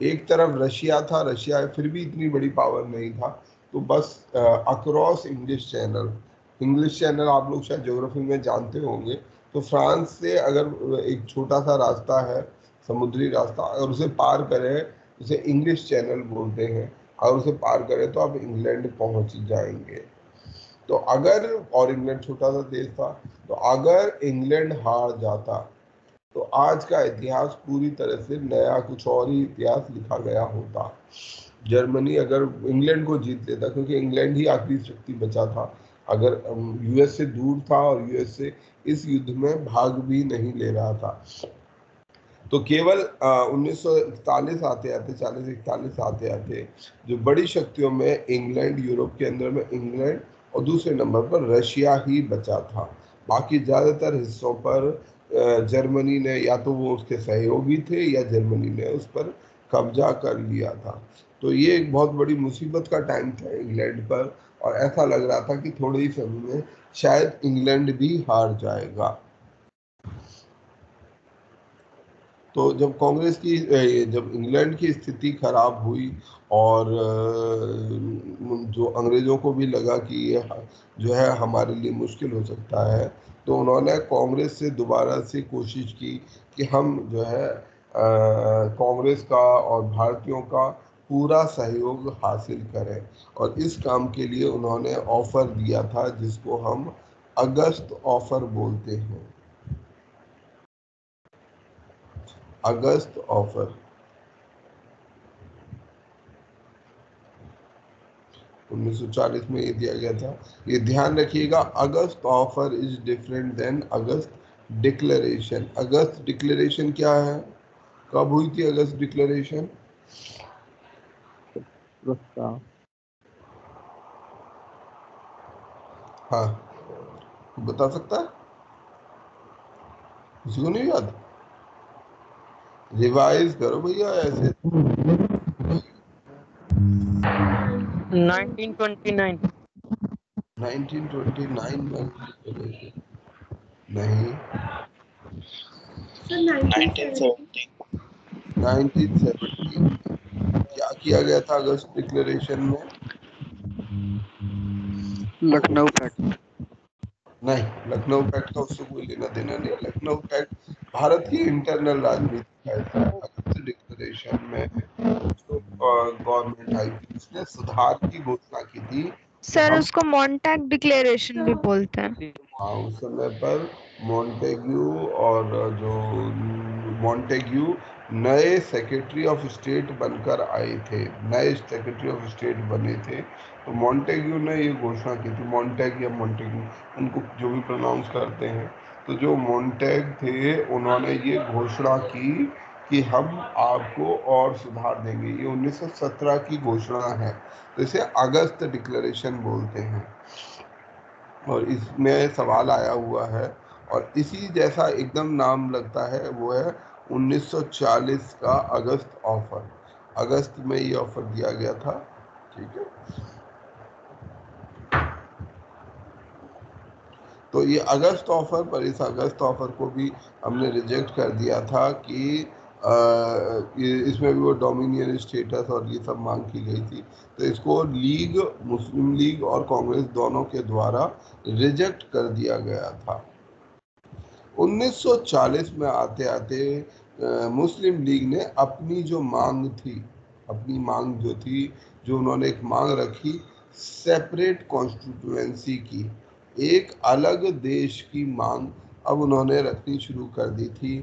एक तरफ रशिया था, रशिया फिर भी इतनी बड़ी पावर नहीं था, तो बस अक्रॉस इंग्लिश चैनल आप लोग शायद ज्योग्राफी में जानते होंगे, तो फ्रांस से अगर एक छोटा सा रास्ता है, समुद्री रास्ता, अगर उसे पार करें, उसे इंग्लिश चैनल बोलते हैं, और उसे पार करें तो आप इंग्लैंड पहुंच जाएंगे। तो अगर, और इंग्लैंड छोटा सा देश था, तो अगर इंग्लैंड हार जाता तो आज का इतिहास पूरी तरह से नया, कुछ और ही इतिहास लिखा गया होता। जर्मनी अगर इंग्लैंड को जीत लेता, क्योंकि इंग्लैंड ही आखिरी शक्ति बचा था, अगर यूएस से दूर था और यूएस से इस युद्ध में भाग भी नहीं ले रहा था, तो केवल 1941 आते आते, 40-41 आते आते जो बड़ी शक्तियों में इंग्लैंड, यूरोप के अंदर में इंग्लैंड, और दूसरे नंबर पर रशिया ही बचा था। बाकी ज़्यादातर हिस्सों पर जर्मनी ने, या तो वो उसके सहयोगी थे या जर्मनी ने उस पर कब्जा कर लिया था। तो ये एक बहुत बड़ी मुसीबत का टाइम था इंग्लैंड पर, और ऐसा लग रहा था कि थोड़े ही समय में शायद इंग्लैंड भी हार जाएगा। तो जब कांग्रेस की, जब इंग्लैंड की स्थिति खराब हुई और जो अंग्रेज़ों को भी लगा कि ये जो है हमारे लिए मुश्किल हो सकता है, तो उन्होंने कांग्रेस से दोबारा से कोशिश की कि हम जो है कांग्रेस का और भारतीयों का पूरा सहयोग हासिल करें, और इस काम के लिए उन्होंने ऑफर दिया था जिसको हम अगस्त ऑफर बोलते हैं। अगस्त ऑफर 1940 में ये दिया गया था। ये ध्यान रखिएगा, August offer is different than August declaration. August declaration क्या है? कब हुई थी अगस्त डिक्लेरेशन? हाँ, बता सकता है? किसी को नहीं याद? रिवाइज करो भैया ऐसे। 1929 1929 में नहीं, 1970 1970। क्या किया गया था अगस्त डिक्लेरेशन में? लखनऊ पैक्ट। नहीं, लखनऊ पैक्ट का उससे कोई लेना देना नहीं। लखनऊ पैक्ट भारत की इंटरनल राजनीति का हिस्सा है। अगस्त डिक्लेरेशन में जो गवर्नमेंट आई थी, उसने सुधार की घोषणा की थी कि सर हम, उसको मॉन्टैग डिक्लेरेशन भी बोलते हैं। हाँ, उस समय पर मॉन्टेग्यू, और जो मॉन्टेग्यू नए सेक्रेटरी ऑफ स्टेट बनकर आए थे, नए सेक्रेटरी ऑफ स्टेट बने थे, तो मॉन्टेग्यू ने ये घोषणा की थी, मॉन्टेग या मॉन्टेग्यू, उनको जो भी प्रोनाउंस करते हैं, तो जो मॉन्टेग थे उन्होंने ये घोषणा की कि हम आपको और सुधार देंगे। ये 1917 की घोषणा है, तो इसे अगस्त डिक्लेरेशन बोलते हैं। और इसमें सवाल आया हुआ है, और इसी जैसा एकदम नाम लगता है, वो है 1940 का अगस्त ऑफर। अगस्त में ये ऑफर दिया गया था, ठीक है। तो ये अगस्त ऑफर पर, इस अगस्त ऑफर को भी हमने रिजेक्ट कर दिया था कि इसमें भी वो डोमिनियन स्टेटस और ये सब मांग की गई थी। तो इसको लीग, मुस्लिम लीग और कांग्रेस दोनों के द्वारा रिजेक्ट कर दिया गया था। 1940 में आते आते मुस्लिम लीग ने अपनी जो मांग थी, अपनी मांग जो थी, जो उन्होंने एक मांग रखी सेपरेट कॉन्स्टिट्यूएंसी की, एक अलग देश की मांग अब उन्होंने रखनी शुरू कर दी थी।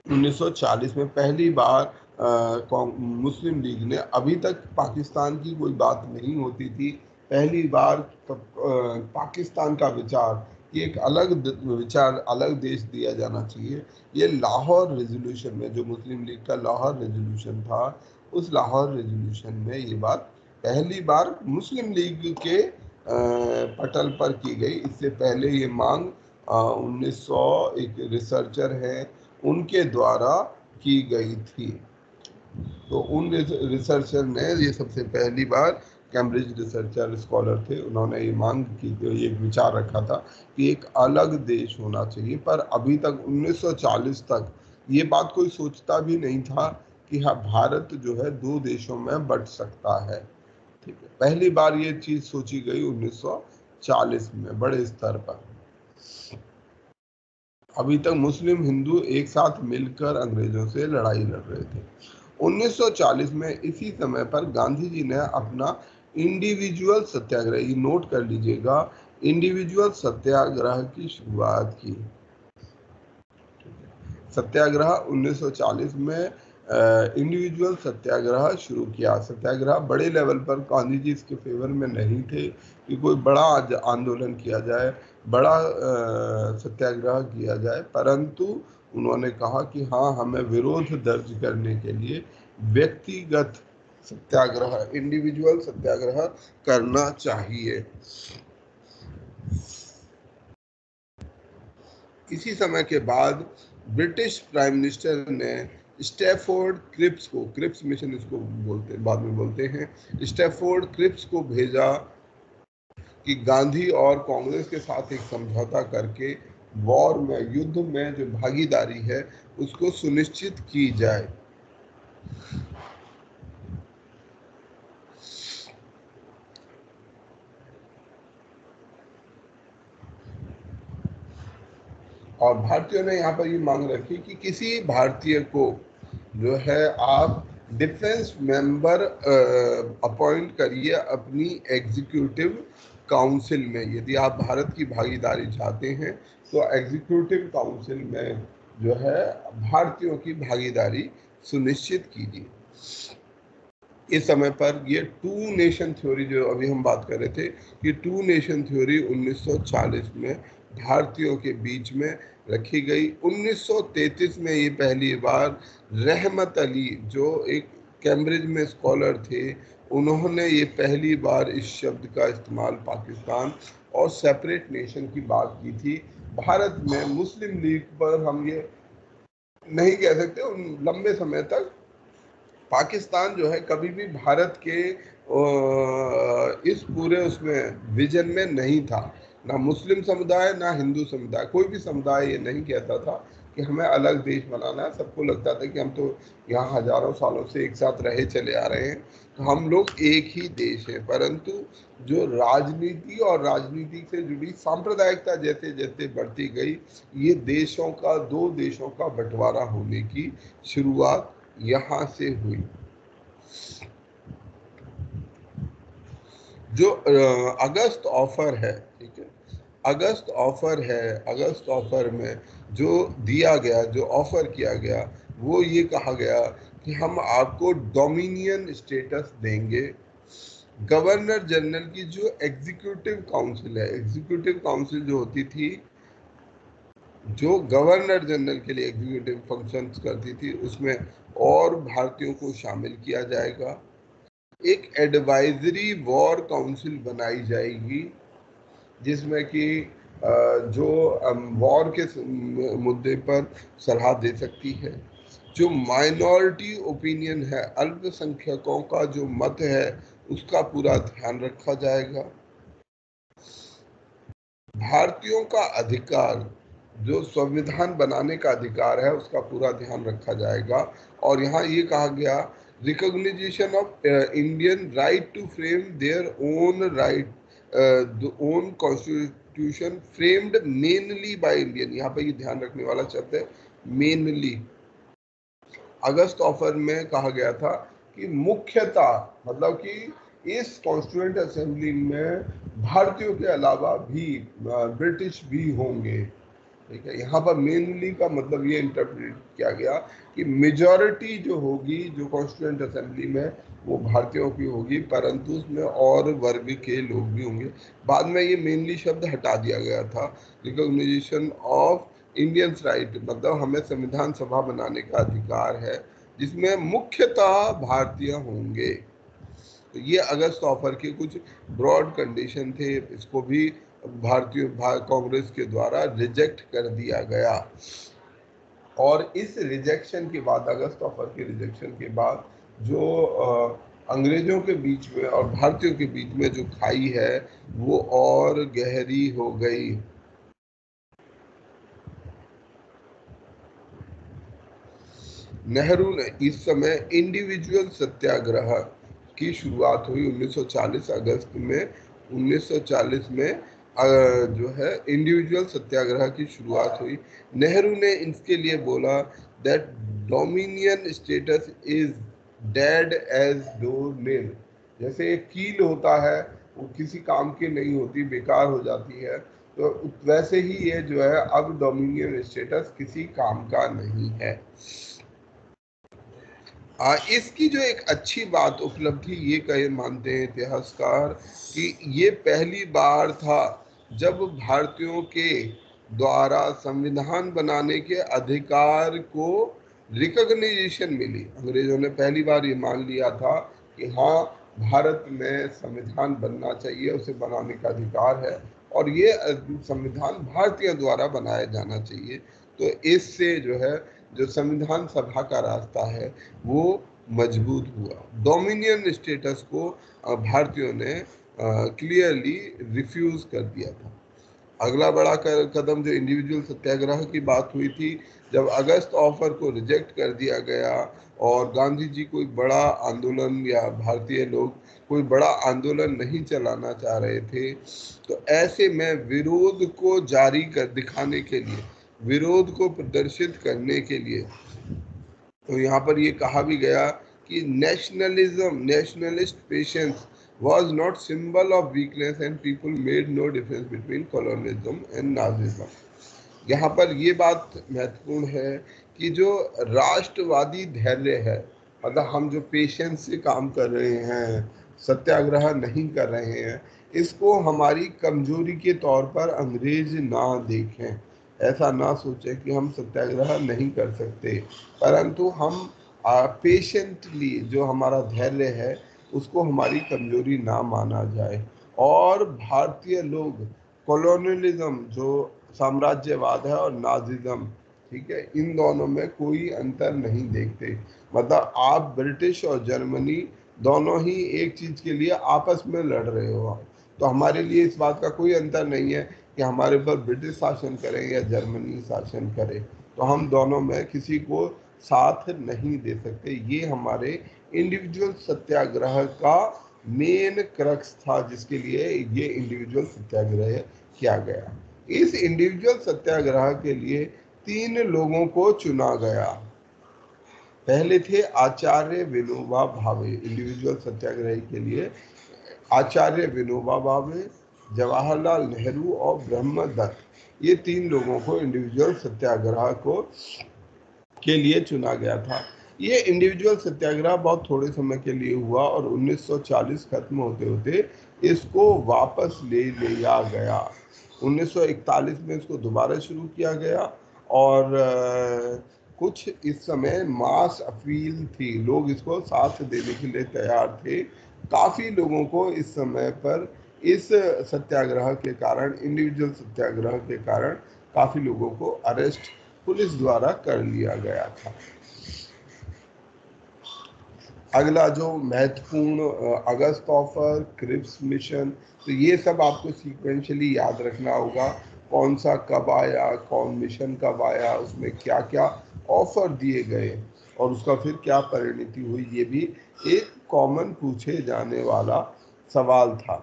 1940 में पहली बार मुस्लिम लीग ने, अभी तक पाकिस्तान की कोई बात नहीं होती थी, पहली बार पाकिस्तान का विचार कि एक अलग विचार, अलग देश दिया जाना चाहिए, ये लाहौर रेजोल्यूशन में, जो मुस्लिम लीग का लाहौर रेजोल्यूशन था, उस लाहौर रेजोल्यूशन में ये बात पहली बार मुस्लिम लीग के पटल पर की गई। इससे पहले ये मांग 1900 एक रिसर्चर हैं उनके द्वारा की गई थी। तो उन रिसर्चर ने ये सबसे पहली बार, कैम्ब्रिज रिसर्चर स्कॉलर थे, उन्होंने ये मांग की, ये विचार रखा था कि एक अलग देश होना चाहिए। पर अभी तक 1940 तक ये बात कोई सोचता भी नहीं था कि हाँ, भारत जो है दो देशों में बंट सकता है। ठीक है, पहली बार ये चीज सोची गई 1940 में बड़े स्तर पर। अभी तक मुस्लिम हिंदू एक साथ मिलकर अंग्रेजों से लड़ाई लड़ रहे थे। 1940 में इसी समय पर गांधी जी ने अपना इंडिविजुअल सत्याग्रह, ये नोट कर लीजिएगा, इंडिविजुअल सत्याग्रह की शुरुआत की। सत्याग्रह 1940 में इंडिविजुअल सत्याग्रह शुरू किया। सत्याग्रह बड़े लेवल पर, गांधी जी इसके फेवर में नहीं थे कि कोई बड़ा आंदोलन किया जाए, बड़ा सत्याग्रह किया जाए, परंतु उन्होंने कहा कि हाँ, हमें विरोध दर्ज करने के लिए व्यक्तिगत सत्याग्रह, इंडिविजुअल सत्याग्रह करना चाहिए। इसी समय के बाद ब्रिटिश प्राइम मिनिस्टर ने स्टैफोर्ड क्रिप्स को, क्रिप्स मिशन इसको बोलते, बाद में बोलते हैं, स्टैफोर्ड क्रिप्स को भेजा कि गांधी और कांग्रेस के साथ एक समझौता करके वॉर में, युद्ध में जो भागीदारी है उसको सुनिश्चित की जाए। और भारतीयों ने यहाँ पर ये मांग रखी कि किसी भारतीय को जो है आप डिफेंस मेंबर अपॉइंट करिए अपनी एग्जीक्यूटिव काउंसिल में। यदि आप भारत की भागीदारी चाहते हैं तो एग्जीक्यूटिव काउंसिल में जो है भारतीयों की भागीदारी सुनिश्चित कीजिए। इस समय पर ये टू नेशन थ्योरी, जो अभी हम बात कर रहे थे, ये टू नेशन थ्योरी 1940 में भारतीयों के बीच में रखी गई। 1933 में ये पहली बार रहमत अली, जो एक कैम्ब्रिज में स्कॉलर थे, उन्होंने ये पहली बार इस शब्द का इस्तेमाल पाकिस्तान और सेपरेट नेशन की बात की थी। भारत में मुस्लिम लीग पर हम ये नहीं कह सकते, लंबे समय तक पाकिस्तान जो है कभी भी भारत के इस पूरे उसमें विजन में नहीं था। ना मुस्लिम समुदाय, ना हिंदू समुदाय, कोई भी समुदाय ये नहीं कहता था कि हमें अलग देश बनाना है। सबको लगता था कि हम तो यहाँ हजारों सालों से एक साथ रहे चले आ रहे हैं, तो हम लोग एक ही देश है। परंतु जो राजनीति और राजनीति से जुड़ी सांप्रदायिकता जैसे जैसे बढ़ती गई, ये देशों का, दो देशों का बंटवारा होने की शुरुआत यहाँ से हुई। जो अगस्त ऑफर है, ठीक है, अगस्त ऑफर है, अगस्त ऑफर में जो दिया गया, जो ऑफर किया गया, वो ये कहा गया कि हम आपको डोमिनियन स्टेटस देंगे। गवर्नर जनरल की जो एग्जीक्यूटिव काउंसिल है, एग्जीक्यूटिव काउंसिल जो होती थी, जो गवर्नर जनरल के लिए एग्जीक्यूटिव फंक्शंस करती थी, उसमें और भारतीयों को शामिल किया जाएगा। एक एडवाइजरी वॉर काउंसिल बनाई जाएगी जिसमें कि जो वॉर के मुद्दे पर सलाह दे सकती है। जो माइनॉरिटी ओपिनियन है, अल्पसंख्यकों का जो मत है, उसका पूरा ध्यान रखा जाएगा। भारतीयों का अधिकार, जो संविधान बनाने का अधिकार है, उसका पूरा ध्यान रखा जाएगा। और यहाँ ये कहा गया, recognition of Indian right to frame their own right, own constitution framed mainly by Indian. यहाँ पे ये ध्यान रखने वाला शब्द है मेनली। अगस्त ऑफर में कहा गया था कि मुख्यतः, मतलब कि इस कॉन्स्टिट्यूएंट असेंबली में भारतीयों के अलावा भी ब्रिटिश भी होंगे। ठीक है, यहाँ पर मेनली का मतलब ये इंटरप्रेट किया गया कि मेजॉरिटी जो होगी, जो कॉन्स्टिट्यूएंट असेंबली में, वो भारतीयों की होगी, परंतु उसमें और वर्ग के लोग भी होंगे। बाद में ये मेनली शब्द हटा दिया गया था। रिकॉग्निशन ऑफ इंडियंस राइट, मतलब हमें संविधान सभा बनाने का अधिकार है जिसमें मुख्यतः भारतीय होंगे। तो ये अगस्त ऑफर के कुछ ब्रॉड कंडीशन थे, इसको भी भारतीय कांग्रेस के द्वारा रिजेक्ट कर दिया गया। और इस रिजेक्शन के बाद, अगस्त ऑफर के रिजेक्शन के बाद, जो अंग्रेजों के बीच में और भारतीयों के बीच में जो खाई है वो और गहरी हो गई। नेहरू ने इस समय इंडिविजुअल सत्याग्रह की शुरुआत हुई 1940 अगस्त में। 1940 में जो है इंडिविजुअल सत्याग्रह की शुरुआत हुई। नेहरू ने इसके लिए बोला that dominion status is dead as door nail. जैसे एक कील होता है, वो किसी काम की नहीं होती, बेकार हो जाती है, तो वैसे ही ये जो है अब डोमिनियन स्टेटस किसी काम का नहीं है। इसकी जो एक अच्छी बात, उपलब्धि, ये कहे मानते हैं इतिहासकार कि ये पहली बार था जब भारतीयों के द्वारा संविधान बनाने के अधिकार को रिकॉग्निशन मिली। अंग्रेजों ने पहली बार ये मान लिया था कि हाँ, भारत में संविधान बनना चाहिए, उसे बनाने का अधिकार है और ये संविधान भारतीय द्वारा बनाया जाना चाहिए। तो इससे जो है, जो संविधान सभा का रास्ता है वो मजबूत हुआ। डोमिनियन स्टेटस को भारतीयों ने क्लियरली रिफ्यूज कर दिया था। अगला बड़ा कदम जो इंडिविजुअल सत्याग्रह की बात हुई थी, जब अगस्त ऑफर को रिजेक्ट कर दिया गया और गांधी जी कोई बड़ा आंदोलन या भारतीय लोग कोई बड़ा आंदोलन नहीं चलाना चाह रहे थे, तो ऐसे में विरोध को जारी कर दिखाने के लिए, विरोध को प्रदर्शित करने के लिए, तो यहाँ पर ये कहा भी गया कि nationalism, nationalist patience was not symbol of weakness and people made no difference between colonialism and Nazism। यहाँ पर ये बात महत्वपूर्ण है कि जो राष्ट्रवादी धैर्य है, मतलब हम जो पेशेंस से काम कर रहे हैं, सत्याग्रह नहीं कर रहे हैं, इसको हमारी कमजोरी के तौर पर अंग्रेज ना देखें। ऐसा ना सोचें कि हम सत्याग्रह नहीं कर सकते, परंतु हम पेशेंटली, जो हमारा धैर्य है, उसको हमारी कमजोरी ना माना जाए। और भारतीय लोग कॉलोनियलिज्म, जो साम्राज्यवाद है, और नाजिज्म, ठीक है, इन दोनों में कोई अंतर नहीं देखते। मतलब आप ब्रिटिश और जर्मनी दोनों ही एक चीज के लिए आपस में लड़ रहे हो, तो हमारे लिए इस बात का कोई अंतर नहीं है कि हमारे ऊपर ब्रिटिश शासन करे या जर्मनी शासन करे, तो हम दोनों में किसी को साथ नहीं दे सकते। ये हमारे इंडिविजुअल सत्याग्रह का मेन क्रक्स था, जिसके लिए ये इंडिविजुअल सत्याग्रह किया गया। इस इंडिविजुअल सत्याग्रह के लिए 3 लोगों को चुना गया। पहले थे आचार्य विनोबा भावे। इंडिविजुअल सत्याग्रह के लिए आचार्य विनोबा भावे, जवाहरलाल नेहरू और ब्रह्मदत्त, ये 3 लोगों को इंडिविजुअल सत्याग्रह को के लिए चुना गया था। ये इंडिविजुअल सत्याग्रह बहुत थोड़े समय के लिए हुआ और 1940 खत्म होते होते इसको वापस ले लिया गया। 1941 में इसको दोबारा शुरू किया गया और कुछ इस समय मास अपील थी, लोग इसको साथ देने के लिए तैयार थे। काफ़ी लोगों को इस समय पर इस सत्याग्रह के कारण, इंडिविजुअल सत्याग्रह के कारण, काफ़ी लोगों को अरेस्ट पुलिस द्वारा कर लिया गया था। अगला जो महत्वपूर्ण अगस्त ऑफर, क्रिप्स मिशन, तो ये सब आपको सीक्वेंशियली याद रखना होगा। कौन सा कब आया, कौन मिशन कब आया, उसमें क्या क्या ऑफर दिए गए और उसका फिर क्या परिणति हुई, ये भी एक कॉमन पूछे जाने वाला सवाल था।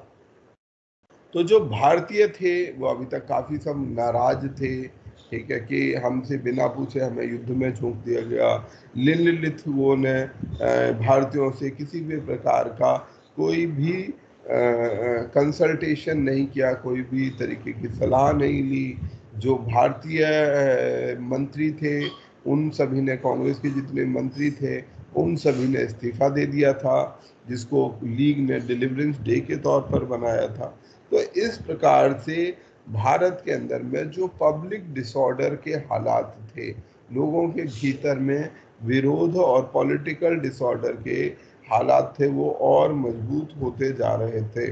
तो जो भारतीय थे वो अभी तक काफ़ी सब नाराज थे, ठीक है, कि हमसे बिना पूछे हमें युद्ध में झोंक दिया गया। लिथुओं ने भारतीयों से किसी भी प्रकार का कोई भी कंसल्टेशन नहीं किया, कोई भी तरीके की सलाह नहीं ली। जो भारतीय मंत्री थे उन सभी ने, कांग्रेस के जितने मंत्री थे उन सभी ने इस्तीफा दे दिया था, जिसको लीग ने डिलीवरेंस डे के तौर पर बनाया था। तो इस प्रकार से भारत के अंदर में जो पब्लिक डिसऑर्डर के हालात थे, लोगों के भीतर में विरोध और पॉलिटिकल डिसऑर्डर के हालात थे, वो और मजबूत होते जा रहे थे।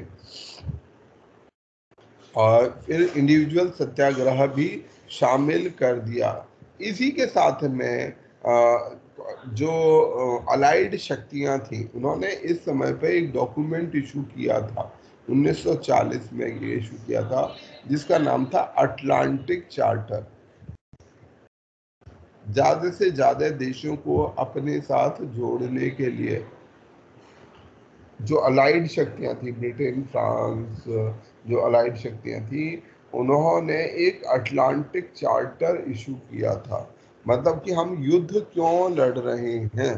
और फिर इंडिविजुअल सत्याग्रह भी शामिल कर दिया। इसी के साथ में जो अलाइड शक्तियां थी, उन्होंने इस समय पे एक डॉक्यूमेंट इशू किया था, 1940 में ये इशू किया था, जिसका नाम था अटलांटिक चार्टर। ज्यादा से ज्यादा देशों को अपने साथ जोड़ने के लिए जो अलाइड शक्तियां थी, ब्रिटेन, फ्रांस, जो अलाइड शक्तियां थी, उन्होंने एक अटलांटिक चार्टर इशू किया था। मतलब कि हम युद्ध क्यों लड़ रहे हैं,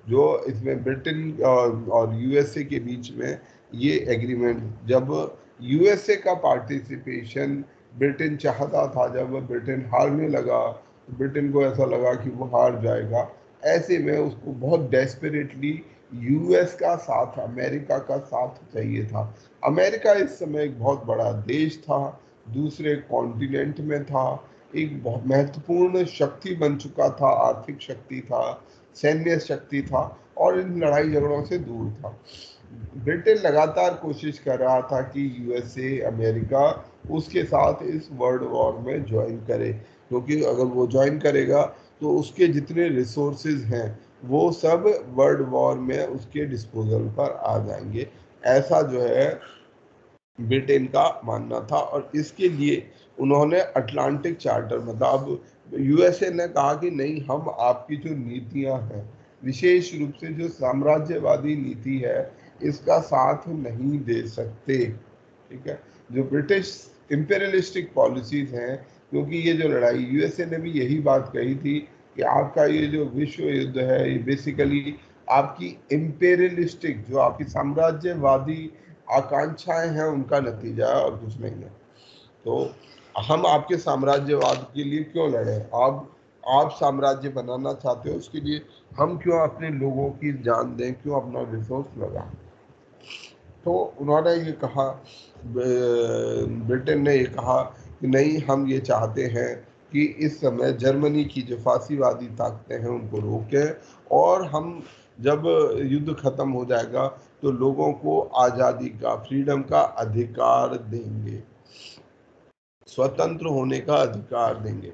जो इसमें ब्रिटेन और यूएसए के बीच में ये एग्रीमेंट, जब यूएसए का पार्टिसिपेशन ब्रिटेन चाहता था, जब ब्रिटेन हारने लगा तो ब्रिटेन को ऐसा लगा कि वो हार जाएगा, ऐसे में उसको बहुत डेस्परेटली यूएस का साथ, अमेरिका का साथ चाहिए था। अमेरिका इस समय एक बहुत बड़ा देश था, दूसरे कॉन्टिनेंट में था, एक बहुत महत्वपूर्ण शक्ति बन चुका था, आर्थिक शक्ति था, सैन्य शक्ति था और इन लड़ाई झगड़ों से दूर था। ब्रिटेन लगातार कोशिश कर रहा था कि यूएसए, अमेरिका उसके साथ इस वर्ल्ड वॉर में ज्वाइन करे, क्योंकि अगर वो ज्वाइन करेगा तो उसके जितने रिसोर्सेज हैं वो सब वर्ल्ड वॉर में उसके डिस्पोजल पर आ जाएंगे, ऐसा जो है ब्रिटेन का मानना था। और इसके लिए उन्होंने अटलांटिक चार्टर, मतलब यूएसए ने कहा कि नहीं, हम आपकी जो नीतियां हैं, विशेष रूप से जो साम्राज्यवादी नीति है, इसका साथ नहीं दे सकते, ठीक है। जो ब्रिटिश इंपेरियलिस्टिक पॉलिसीज हैं, क्योंकि ये जो लड़ाई, यूएसए ने भी यही बात कही थी कि आपका ये जो विश्व युद्ध है, ये बेसिकली आपकी इंपेरियलिस्टिक, जो आपकी साम्राज्यवादी आकांक्षाएं हैं, उनका नतीजा है और कुछ नहीं है। तो हम आपके साम्राज्यवाद के लिए क्यों लड़े, आप साम्राज्य बनाना चाहते हो, उसके लिए हम क्यों अपने लोगों की जान दें, क्यों अपना रिसोर्स लगाएं। तो उन्होंने ये कहा, ब्रिटेन ने ये कहा कि नहीं, हम ये चाहते हैं कि इस समय जर्मनी की जो फांसीवादी ताकतें हैं उनको रोकें, और हम जब युद्ध खत्म हो जाएगा तो लोगों को आज़ादी का, फ्रीडम का अधिकार देंगे, स्वतंत्र होने का अधिकार देंगे।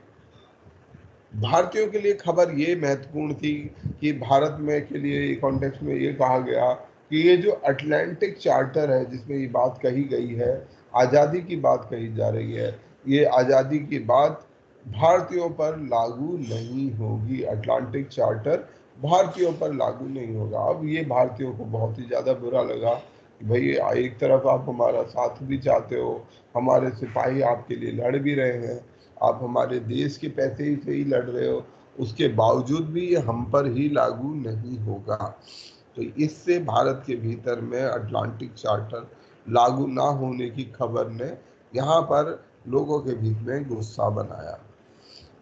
भारतीयों के लिए खबर ये महत्वपूर्ण थी कि भारत में के लिए कॉन्टेक्स्ट में ये कहा गया कि ये जो अटलांटिक चार्टर है, जिसमें ये बात कही गई है, आज़ादी की बात कही जा रही है, ये आज़ादी की बात भारतीयों पर लागू नहीं होगी। अटलांटिक चार्टर भारतीयों पर लागू नहीं होगा। अब ये भारतीयों को बहुत ही ज़्यादा बुरा लगा कि भाई, एक तरफ आप हमारा साथ भी चाहते हो, हमारे सिपाही आपके लिए लड़ भी रहे हैं, आप हमारे देश के पैसे ही से ही लड़ रहे हो, उसके बावजूद भी ये हम पर ही लागू नहीं होगा। तो इससे भारत के भीतर में अटलांटिक चार्टर लागू ना होने की खबर ने यहाँ पर लोगों के बीच में गुस्सा बनाया।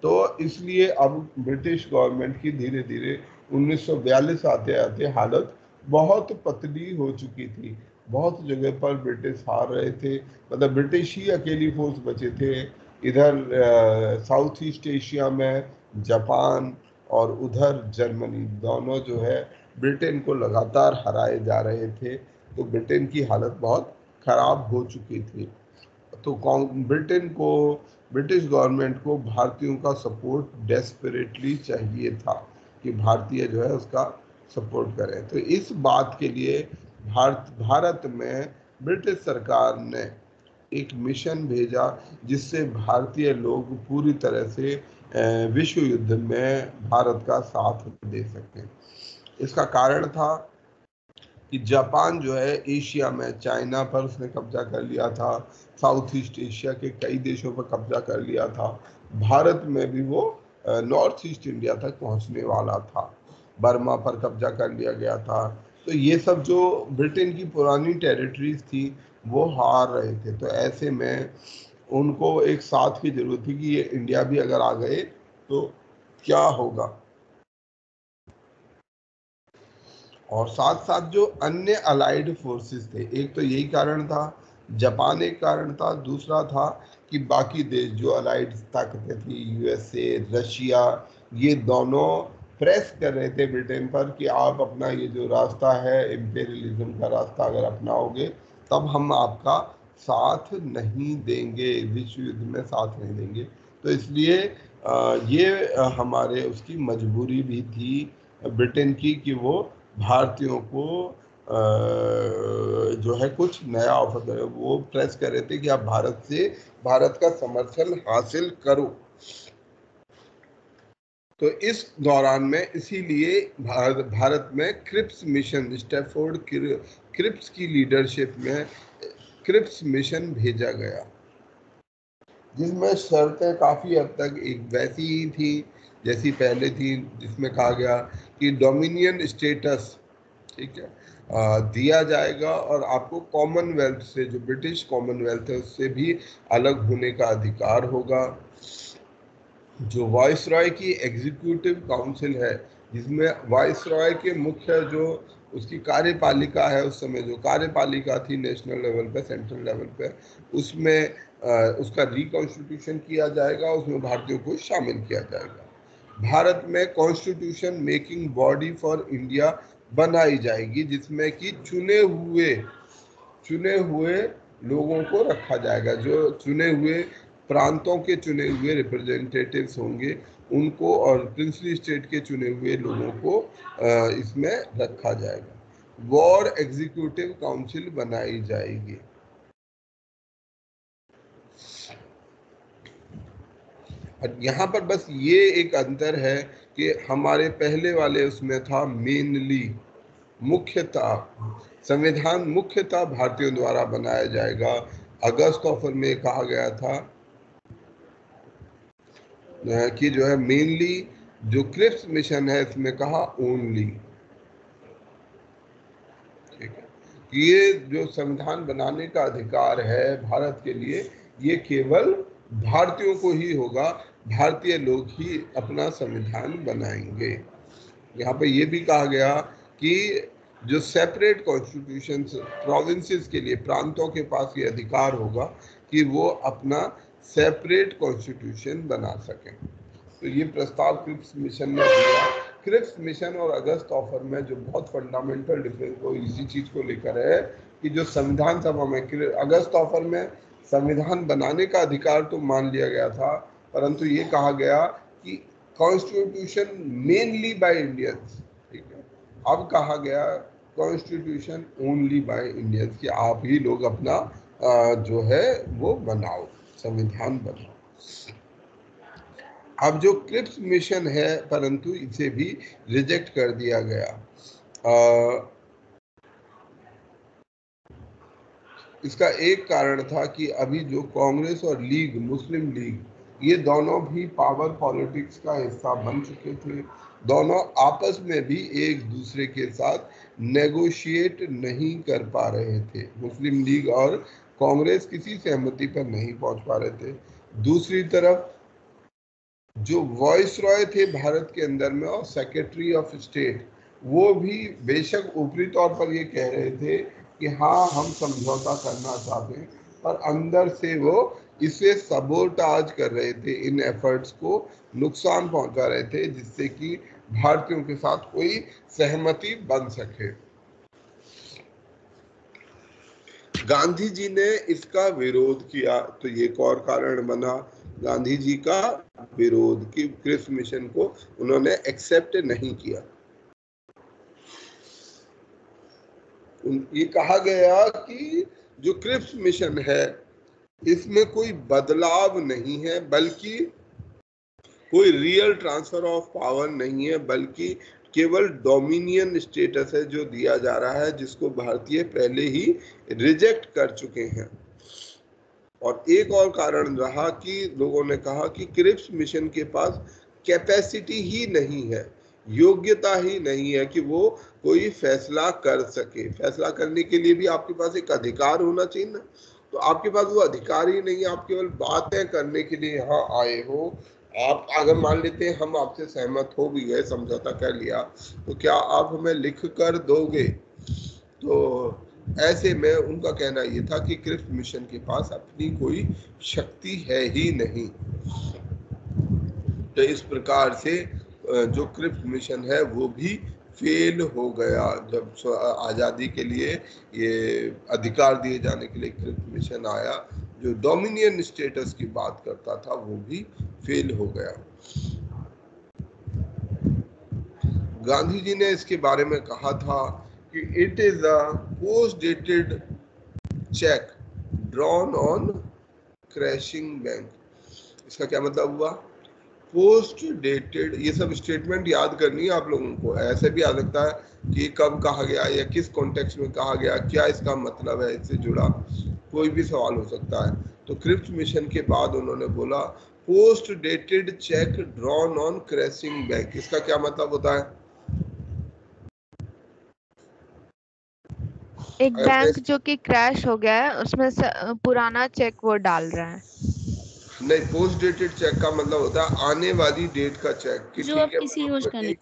तो इसलिए अब ब्रिटिश गवर्नमेंट की धीरे धीरे 1942 आते आते हालत बहुत पतली हो चुकी थी। बहुत जगह पर ब्रिटिश हार रहे थे, मतलब ब्रिटिश ही अकेली फोर्स बचे थे। इधर साउथ ईस्ट एशिया में जापान और उधर जर्मनी, दोनों जो है ब्रिटेन को लगातार हराए जा रहे थे। तो ब्रिटेन की हालत बहुत खराब हो चुकी थी। तो ब्रिटेन को, ब्रिटिश गवर्नमेंट को भारतीयों का सपोर्ट डेस्परेटली चाहिए था कि भारतीय जो है उसका सपोर्ट करें। तो इस बात के लिए भारत में ब्रिटिश सरकार ने एक मिशन भेजा जिससे भारतीय लोग पूरी तरह से विश्व युद्ध में भारत का साथ दे सकें। इसका कारण था कि जापान जो है एशिया में चाइना पर उसने कब्जा कर लिया था, साउथ ईस्ट एशिया के कई देशों पर कब्जा कर लिया था, भारत में भी वो नॉर्थ ईस्ट इंडिया तक पहुंचने वाला था, बर्मा पर कब्जा कर लिया गया था। तो ये सब जो ब्रिटेन की पुरानी टेरिटरीज थी वो हार रहे थे। तो ऐसे में उनको एक साथ की जरूरत थी कि ये इंडिया भी अगर आ गए तो क्या होगा। और साथ साथ जो अन्य अलाइड फोर्सेस थे, एक तो यही कारण था, जापान एक कारण था, दूसरा था कि बाकी देश जो अलाइड ताकतें थी, यूएसए, रशिया, ये दोनों प्रेस कर रहे थे ब्रिटेन पर कि आप अपना ये जो रास्ता है इम्पेरियलिज्म का रास्ता अगर अपनाओगे तब हम आपका साथ नहीं देंगे, विश्व युद्ध में साथ नहीं देंगे। तो इसलिए ये हमारे उसकी मजबूरी भी थी ब्रिटेन की कि वो भारतीयों को जो है कुछ नया ऑफर करे। वो प्रेस कर रहे थे कि आप भारत का समर्थन हासिल करो। तो इस दौरान में इसीलिए भारत में क्रिप्स मिशन, स्टैफोर्ड क्रिप्स की लीडरशिप में क्रिप्स मिशन भेजा गया, जिसमें शर्तें काफी हद तक एक वैसी ही थी जैसी पहले थी, जिसमें कहा गया कि डोमिनियन स्टेटस, ठीक है, दिया जाएगा और आपको कॉमनवेल्थ से, जो ब्रिटिश कॉमनवेल्थ है उससे भी अलग होने का अधिकार होगा। जो वाइसरॉय की एग्जीक्यूटिव काउंसिल है, जिसमें वाइसरॉय के मुख्य जो उसकी कार्यपालिका है, उस समय जो कार्यपालिका थी नेशनल लेवल पे, सेंट्रल लेवल पे, उसमें उसका रिकॉन्स्टिट्यूशन किया जाएगा, उसमें भारतीयों को शामिल किया जाएगा। भारत में constitution making body for India बनाई जाएगी, जिसमें कि चुने हुए लोगों को रखा जाएगा, जो चुने हुए प्रांतों के चुने हुए रिप्रेजेंटेटिव्स होंगे उनको, और प्रिंसली स्टेट के चुने हुए लोगों को इसमें रखा जाएगा। वॉर एग्जीक्यूटिव काउंसिल बनाई जाएगी। यहाँ पर बस ये एक अंतर है कि हमारे पहले वाले उसमें था मेनली, मुख्यतः संविधान मुख्यतः भारतीयों द्वारा बनाया जाएगा। अगस्त ऑफर में कहा गया था कि जो है मेनली, जो क्रिप्स मिशन है इसमें कहा ओनली, ठीक है, कि ये जो संविधान बनाने का अधिकार है भारत के लिए, ये केवल भारतीयों को ही होगा, भारतीय लोग ही अपना संविधान बनाएंगे। यहाँ पे ये भी कहा गया कि जो सेपरेट कॉन्स्टिट्यूशन प्रोविंसेस के लिए, प्रांतों के पास ये अधिकार होगा कि वो अपना सेपरेट कॉन्स्टिट्यूशन बना सकें। तो ये प्रस्ताव क्रिप्स मिशन ने दिया। क्रिप्स मिशन और अगस्त ऑफर में जो बहुत फंडामेंटल डिफरेंस वो इसी चीज को लेकर है कि जो संविधान सभा में, अगस्त ऑफर में संविधान बनाने का अधिकार तो मान लिया गया था, परंतु ये कहा गया कि कॉन्स्टिट्यूशन मेनली बाय इंडियंस, ठीक है। अब कहा गया कॉन्स्टिट्यूशन ओनली बाय इंडियंस, कि आप ही लोग अपना जो है वो बनाओ, संविधान बनाओ। अब जो क्रिप्स मिशन है, परंतु इसे भी रिजेक्ट कर दिया गया। इसका एक कारण था कि अभी जो कांग्रेस और लीग, मुस्लिम लीग, ये दोनों भी पावर पॉलिटिक्स का हिस्सा बन चुके थे। दोनों आपस में भी एक दूसरे के साथ नेगोशिएट नहीं कर पा रहे थे। मुस्लिम लीग और कांग्रेस किसी सहमति पर नहीं पहुंच पा रहे थे। दूसरी तरफ जो वॉइसरॉय थे भारत के अंदर में और सेक्रेटरी ऑफ स्टेट, वो भी बेशक ऊपरी तौर पर ये कह रहे थे कि हाँ हम समझौता करना चाहते हैं, पर अंदर से वो इसे सबोटाज कर रहे थे, इन एफर्ट्स को नुकसान पहुंचा रहे थे, जिससे कि भारतीयों के साथ कोई सहमति बन सके। गांधी जी ने इसका विरोध किया, तो ये एक और कारण बना गांधी जी का विरोध, कि क्रिप्स मिशन को उन्होंने एक्सेप्ट नहीं किया। ये कहा गया कि जो क्रिप्स मिशन है इसमें कोई बदलाव नहीं है, बल्कि कोई रियल ट्रांसफर ऑफ पावर नहीं है, बल्कि केवल डोमिनियन स्टेटस है जो दिया जा रहा है, जिसको भारतीय पहले ही रिजेक्ट कर चुके हैं। और एक और कारण रहा कि लोगों ने कहा कि क्रिप्स मिशन के पास कैपेसिटी ही नहीं है, योग्यता ही नहीं है कि वो कोई फैसला कर सके। फैसला करने के लिए भी आपके पास एक अधिकार होना चाहिए ना, तो आपके पास वो अधिकार ही नहीं है। आप केवल बातें करने के लिए यहाँ आए हो। आप अगर मान लेते हैं हम आपसे सहमत हो भी गए, समझौता कर लिया, तो क्या आप हमें लिख कर दोगे? तो ऐसे में उनका कहना ये था कि क्रिप्स मिशन के पास अपनी कोई शक्ति है ही नहीं। तो इस प्रकार से जो क्रिप्स मिशन है वो भी फेल हो गया। जब आज़ादी के लिए ये अधिकार दिए जाने के लिए क्रिप्स मिशन आया, जो डोमिनियन स्टेटस की बात करता था, वो भी फेल हो गया। गांधी जी ने इसके बारे में कहा था कि it is a post dated cheque drawn on crashing bank. इसका क्या मतलब हुआ? पोस्ट डेटेड, ये सब स्टेटमेंट याद करनी है आप लोगों को। ऐसे भी आ सकता है कि कब कहा गया या किस कॉन्टेक्स्ट में कहा गया, क्या इसका मतलब है, इससे जुड़ा कोई भी सवाल हो सकता है। तो क्रिप्स मिशन के बाद उन्होंने बोला post dated cheque drawn on crashing bank. इसका क्या मतलब होता है? एक बैंक जो कि क्रैश हो गया है उसमें से पुराना चेक वो डाल रहा है। नहीं, पोस्ट डेटेड चेक का मतलब होता है आने वाली डेट का चेक, कि ठीक है मैं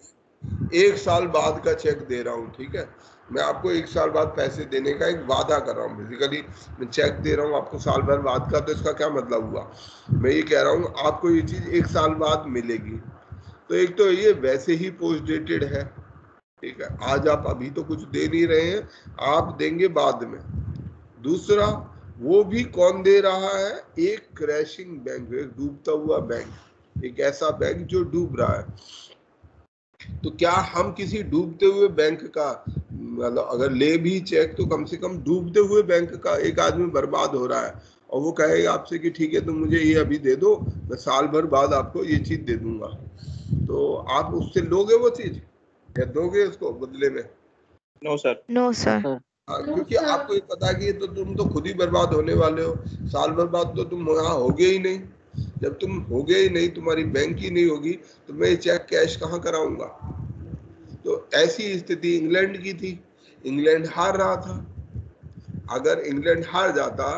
एक साल बाद का चेक दे रहा हूँ, ठीक है, मैं आपको एक साल बाद पैसे देने का एक वादा कर रहा हूँ। बेसिकली मैं चेक दे रहा हूँ आपको साल भर बाद का, तो इसका क्या मतलब हुआ? मैं ये कह रहा हूँ आपको ये चीज एक साल बाद मिलेगी। तो एक तो ये वैसे ही पोस्ट डेटेड है, ठीक है, आज आप अभी तो कुछ दे नहीं रहे हैं, आप देंगे बाद में। दूसरा, वो भी कौन दे रहा है? एक क्रैशिंग बैंक, एक डूबता हुआ बैंक, एक ऐसा बैंक जो डूब रहा है। तो क्या हम किसी डूबते हुए बैंक का, मतलब अगर ले भी चेक, तो कम से कम डूबते हुए बैंक का एक आदमी बर्बाद हो रहा है और वो कहेगा आपसे कि ठीक है तुम मुझे ये अभी दे दो, मैं साल भर बाद आपको ये चीज दे दूंगा, तो आप उससे लोगे वो चीज या दोगे उसको बदले में? No sir. No sir. क्योंकि आपको ये पता है कि तो तुम तो खुद ही बर्बाद होने वाले हो, साल भर बाद तो तुम यहाँ होगे ही नहीं। जब तुम होगे ही नहीं, तुम्हारी बैंक ही नहीं होगी, तो मैं चेक कैश कहाँ कराऊंगा? तो ऐसी स्थिति इंग्लैंड की थी। इंग्लैंड हार रहा था। अगर इंग्लैंड हार जाता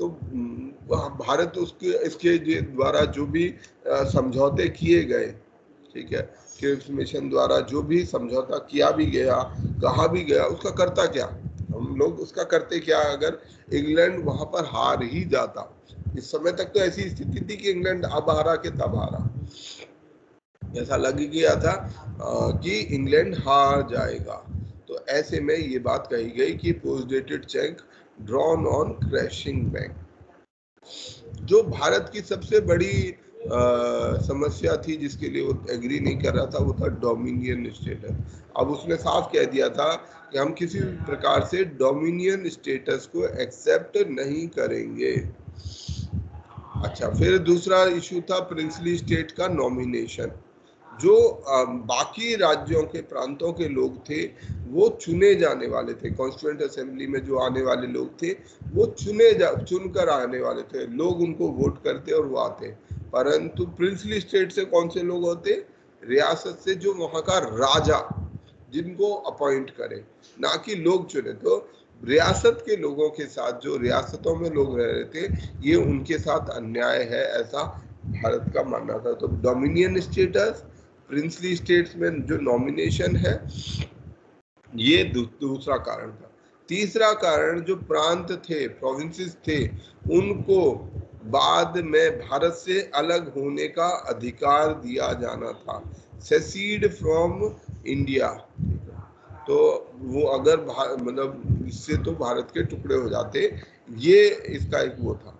तो भारत उसके इसके द्वारा जो भी समझौते किए गए, ठीक है, क्रिप्स मिशन द्वारा जो भी समझौता किया भी गया, कहा भी गया, उसका करता क्या? हम लोग उसका करते क्या अगर इंग्लैंड वहां पर हार ही जाता? इस समय तक तो ऐसी स्थिति थी कि इंग्लैंड अब हारा के तब हारा, ऐसा लग गया था कि इंग्लैंड हार जाएगा। तो ऐसे में ये बात कही गई कि post dated cheque drawn on crashing bank. जो भारत की सबसे बड़ी समस्या थी जिसके लिए वो एग्री नहीं कर रहा था, वो था डोमिनियन स्टेटस। अब उसने साफ कह दिया था कि हम किसी भी प्रकार से डोमिनियन स्टेटस को एक्सेप्ट नहीं करेंगे। अच्छा, फिर दूसरा इशू था प्रिंसली स्टेट का नॉमिनेशन। जो बाकी राज्यों के प्रांतों के लोग थे वो चुने जाने वाले थे, कॉन्स्टिट्यूएंट असेंबली में जो आने वाले लोग थे वो चुनकर आने वाले थे, लोग उनको वोट करते और वो आते। परंतु प्रिंसली स्टेट से कौन से लोग होते? रियासत से जो वहां का राजा जिनको अपॉइंट करे, ना कि लोग चुने। तो रियासत के लोगों के साथ, जो रियासतों में लोग रह रहे थे, ये उनके साथ अन्याय है, ऐसा भारत का मानना था। तो डोमिनियन स्टेटस, प्रिंसली स्टेट्स में जो नॉमिनेशन है, ये दूसरा कारण था। तीसरा कारण, जो प्रांत थे, प्रोविंसेस थे, उनको बाद में भारत से अलग होने का अधिकार दिया जाना था, सेसीड फ्रॉम इंडिया। तो वो अगर मतलब इससे तो भारत के टुकड़े हो जाते, ये इसका एक वो था।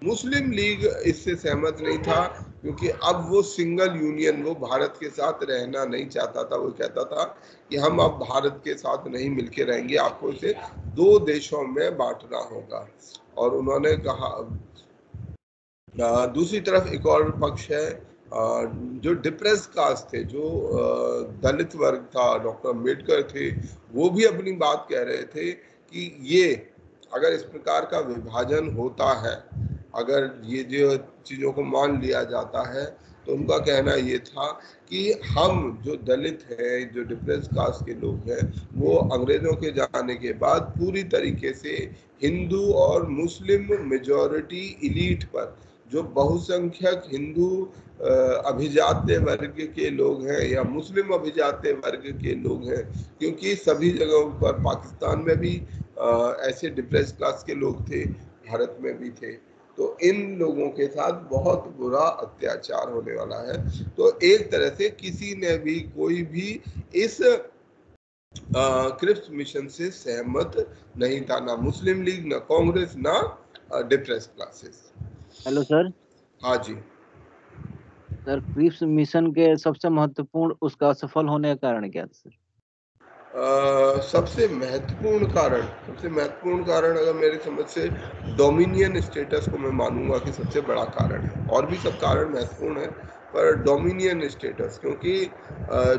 मुस्लिम लीग इससे सहमत नहीं था क्योंकि अब वो सिंगल यूनियन, वो भारत के साथ रहना नहीं चाहता था। वो कहता था कि हम अब भारत के साथ नहीं मिलके रहेंगे, आपको इसे 2 देशों में बांटना होगा। और उन्होंने कहा, दूसरी तरफ एक और पक्ष है, जो डिप्रेस कास्ट थे, जो दलित वर्ग था, डॉक्टर अम्बेडकर थे, वो भी अपनी बात कह रहे थे कि ये अगर इस प्रकार का विभाजन होता है, अगर ये जो चीज़ों को मान लिया जाता है, तो उनका कहना ये था कि हम जो दलित हैं, जो डिप्रेस कास्ट के लोग हैं, वो अंग्रेजों के जाने के बाद पूरी तरीके से हिंदू और मुस्लिम मेजॉरिटी इलीट पर, जो बहुसंख्यक हिंदू अभिजात्य वर्ग के लोग हैं या मुस्लिम अभिजात्य वर्ग के लोग हैं, क्योंकि सभी जगहों पर, पाकिस्तान में भी ऐसे डिप्रेस क्लास के लोग थे, भारत में भी थे, तो इन लोगों के साथ बहुत बुरा अत्याचार होने वाला है। तो एक तरह से किसी ने भी, कोई भी इस क्रिप्स मिशन से सहमत नहीं था, ना मुस्लिम लीग, ना कांग्रेस, ना डिप्रेस क्लासेस। Hello sir. हाँ जी सर, क्रिप्स मिशन के सबसे महत्वपूर्ण, उसका असफल होने का कारण क्या था सर? सबसे महत्वपूर्ण कारण अगर मेरी समझ से डोमिनियन स्टेटस को मैं मानूंगा कि सबसे बड़ा कारण है। और भी सब कारण महत्वपूर्ण है, पर डोमिनियन स्टेटस, क्योंकि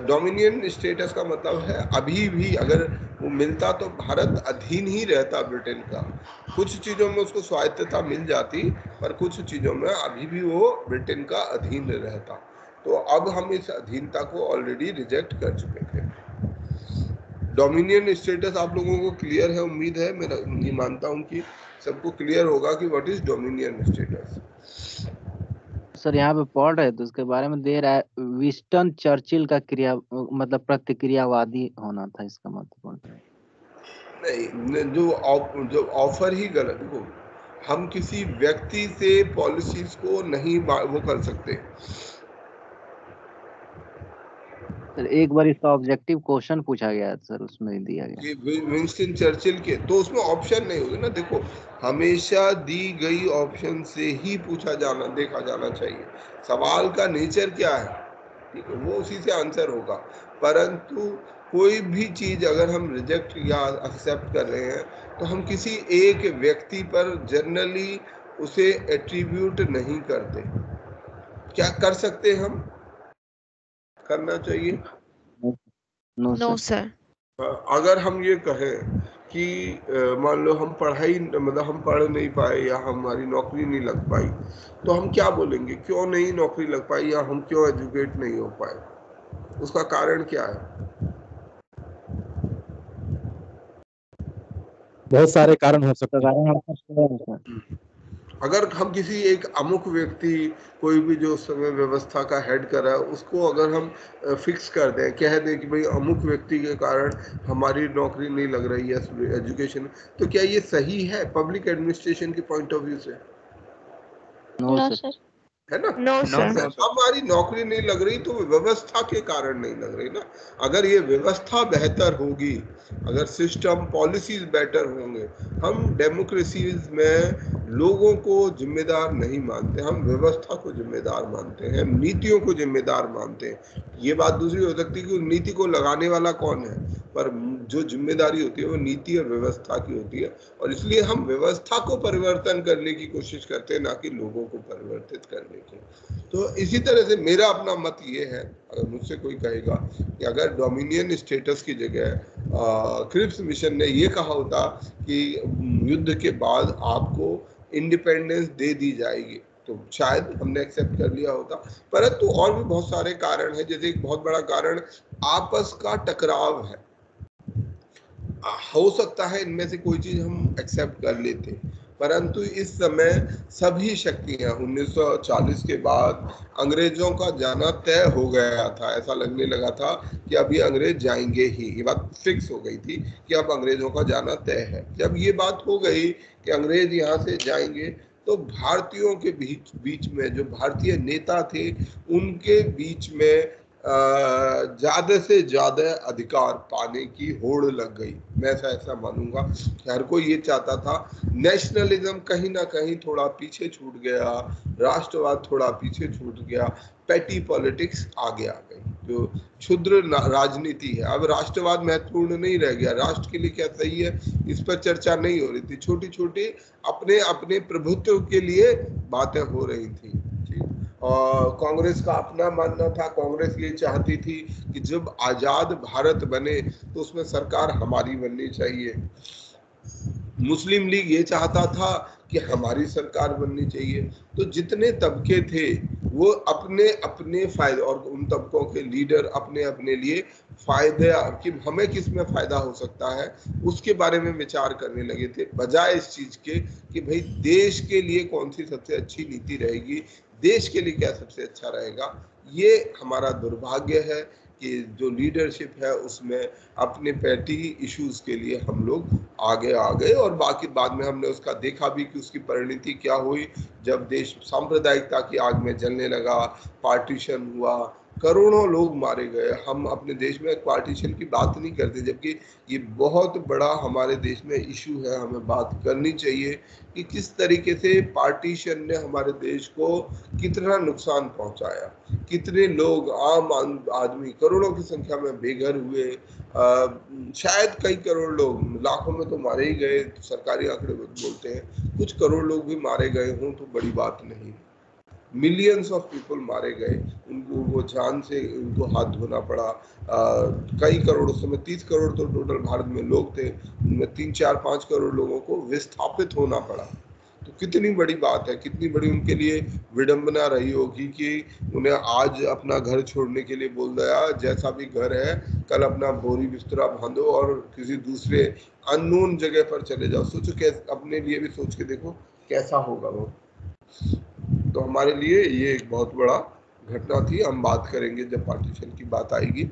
डोमिनियन स्टेटस का मतलब है अभी भी अगर वो मिलता तो भारत अधीन ही रहता ब्रिटेन का। कुछ चीज़ों में उसको स्वायत्तता मिल जाती, पर कुछ चीज़ों में अभी भी वो ब्रिटेन का अधीन रहता। तो अब हम इस अधीनता को ऑलरेडी रिजेक्ट कर चुके थे। डोमिनियन स्टेटस आप लोगों को क्लियर है, उम्मीद है, मैं मानता हूं कि सबको क्लियर होगा कि what is dominion status. Sir यहाँ पे पढ़ रहे तो उसके बारे में दे रहा है, विंस्टन चर्चिल का मतलब प्रतिक्रियावादी होना था इसका महत्वपूर्ण। नहीं, जो ऑफर ही गलत। देखो, हम किसी व्यक्ति से पॉलिसीज को नहीं वो कर सकते। सर एक बार इसका ऑब्जेक्टिव क्वेश्चन पूछा गया सर, उसमें दिया गया कि विंस्टन चर्चिल के, तो उसमें ऑप्शन नहीं होगा ना। देखो, हमेशा दी गई ऑप्शन से ही पूछा जाना, देखा जाना चाहिए। सवाल का नेचर क्या है, ठीक है, वो उसी से आंसर होगा। परंतु कोई भी चीज अगर हम रिजेक्ट या एक्सेप्ट कर रहे हैं, तो हम किसी एक व्यक्ति पर जनरली उसे एट्रीब्यूट नहीं करते। क्या कर सकते हैं हम, करना चाहिए? No sir. अगर हम ये कहें कि मान लो हम पढ़ाई, मतलब हम पढ़ नहीं पाए या हमारी नौकरी नहीं लग पाई, तो हम क्या बोलेंगे? क्यों नहीं नौकरी लग पाई या हम क्यों एजुकेट नहीं हो पाए? उसका कारण क्या है? बहुत सारे कारण हो सकते हैं। अगर हम किसी एक अमुक व्यक्ति, कोई भी जो उस समय व्यवस्था का हेड कर रहा है, उसको अगर हम फिक्स कर दें, कह दें कि भाई अमुक व्यक्ति के कारण हमारी नौकरी नहीं लग रही है एजुकेशन, तो क्या ये सही है पब्लिक एडमिनिस्ट्रेशन के पॉइंट ऑफ व्यू से? No sir. है ना? No sir. हमारी नौकरी नहीं लग रही तो व्यवस्था के कारण नहीं लग रही ना। अगर ये व्यवस्था बेहतर होगी, अगर सिस्टम पॉलिसीज बेटर होंगे, हम डेमोक्रेसीज में लोगों को जिम्मेदार नहीं मानते, हम व्यवस्था को जिम्मेदार मानते हैं, नीतियों को जिम्मेदार मानते हैं। ये बात दूसरी हो सकती है कि नीति को लगाने वाला कौन है, पर जो जिम्मेदारी होती है वो नीति और व्यवस्था की होती है। और इसलिए हम व्यवस्था को परिवर्तन करने की कोशिश करते हैं, ना कि लोगों को परिवर्तित करने की। तो इसी तरह से मेरा अपना मत ये है, अगर मुझसे कोई कहेगा कि अगर डोमिनियन स्टेटस की जगह क्रिप्स मिशन ने ये कहा होता कि युद्ध के बाद आपको इंडिपेंडेंस दे दी जाएगी, तो शायद हमने एक्सेप्ट कर लिया होता। परंतु और भी बहुत सारे कारण हैं, जैसे एक बहुत बड़ा कारण आपस का टकराव है। हो सकता है इनमें से कोई चीज हम एक्सेप्ट कर लेते, परंतु इस समय सभी शक्तियां, 1940 के बाद अंग्रेजों का जाना तय हो गया था। ऐसा लगने लगा था कि अभी अंग्रेज जाएंगे ही, ये बात फिक्स हो गई थी कि अब अंग्रेजों का जाना तय है। जब ये बात हो गई कि अंग्रेज यहाँ से जाएंगे, तो भारतीयों के बीच में जो भारतीय नेता थे, उनके बीच में ज्यादा से ज्यादा अधिकार पाने की होड़ लग गई। मैं ऐसा मानूंगा कि हर कोई ये चाहता था। नेशनलिज्म कहीं ना कहीं थोड़ा पीछे छूट गया, राष्ट्रवाद थोड़ा पीछे छूट गया, पैटी पॉलिटिक्स आगे आ गई, जो क्षुद्र राजनीति है। अब राष्ट्रवाद महत्वपूर्ण नहीं रह गया, राष्ट्र के लिए क्या सही है इस पर चर्चा नहीं हो रही थी, छोटी छोटी अपने अपने प्रभुत्व के लिए बातें हो रही थी। और कांग्रेस का अपना मानना था, कांग्रेस ये चाहती थी कि जब आजाद भारत बने तो उसमें सरकार हमारी बननी चाहिए। मुस्लिम लीग ये चाहता था कि हमारी सरकार बननी चाहिए। तो जितने तबके थे वो अपने अपने फायदे, और उन तबकों के लीडर अपने अपने लिए फायदे कि हमें किस में फायदा हो सकता है उसके बारे में विचार करने लगे थे, बजाय इस चीज के कि भाई देश के लिए कौन सी सबसे अच्छी नीति रहेगी, देश के लिए क्या सबसे अच्छा रहेगा। ये हमारा दुर्भाग्य है कि जो लीडरशिप है उसमें अपने पैटी इश्यूज के लिए हम लोग आगे आ गए, और बाकी बाद में हमने उसका देखा भी कि उसकी परिणति क्या हुई। जब देश सांप्रदायिकता की आग में जलने लगा, पार्टीशन हुआ, करोड़ों लोग मारे गए। हम अपने देश में पार्टीशन की बात नहीं करते, जबकि ये बहुत बड़ा हमारे देश में इशू है। हमें बात करनी चाहिए कि किस तरीके से पार्टीशन ने हमारे देश को कितना नुकसान पहुंचाया, कितने लोग आम आदमी करोड़ों की संख्या में बेघर हुए, शायद कई करोड़ लोग, लाखों में तो मारे ही गए, सरकारी आंकड़े बोलते हैं कुछ करोड़ लोग भी मारे गए हों तो बड़ी बात नहीं। मिलियंस ऑफ पीपल मारे गए, उनको वो जान से उनको हाथ धोना पड़ा। कई करोड़, उस समय 30 करोड़ तो टोटल भारत में लोग थे, उनमें 3, 4, 5 करोड़ लोगों को विस्थापित होना पड़ा। तो कितनी बड़ी बात है, कितनी बड़ी उनके लिए विडंबना रही होगी कि उन्हें आज अपना घर छोड़ने के लिए बोल दिया, जैसा भी घर है कल अपना बोरी बिस्तरा बांधो और किसी दूसरे अननोन जगह पर चले जाओ। सोचो कैसे, अपने लिए भी सोच के देखो कैसा होगा वो। तो हमारे लिए ये एक बहुत बड़ा घटना थी। हम बात करेंगे जब पार्टीशन की बात आएगी।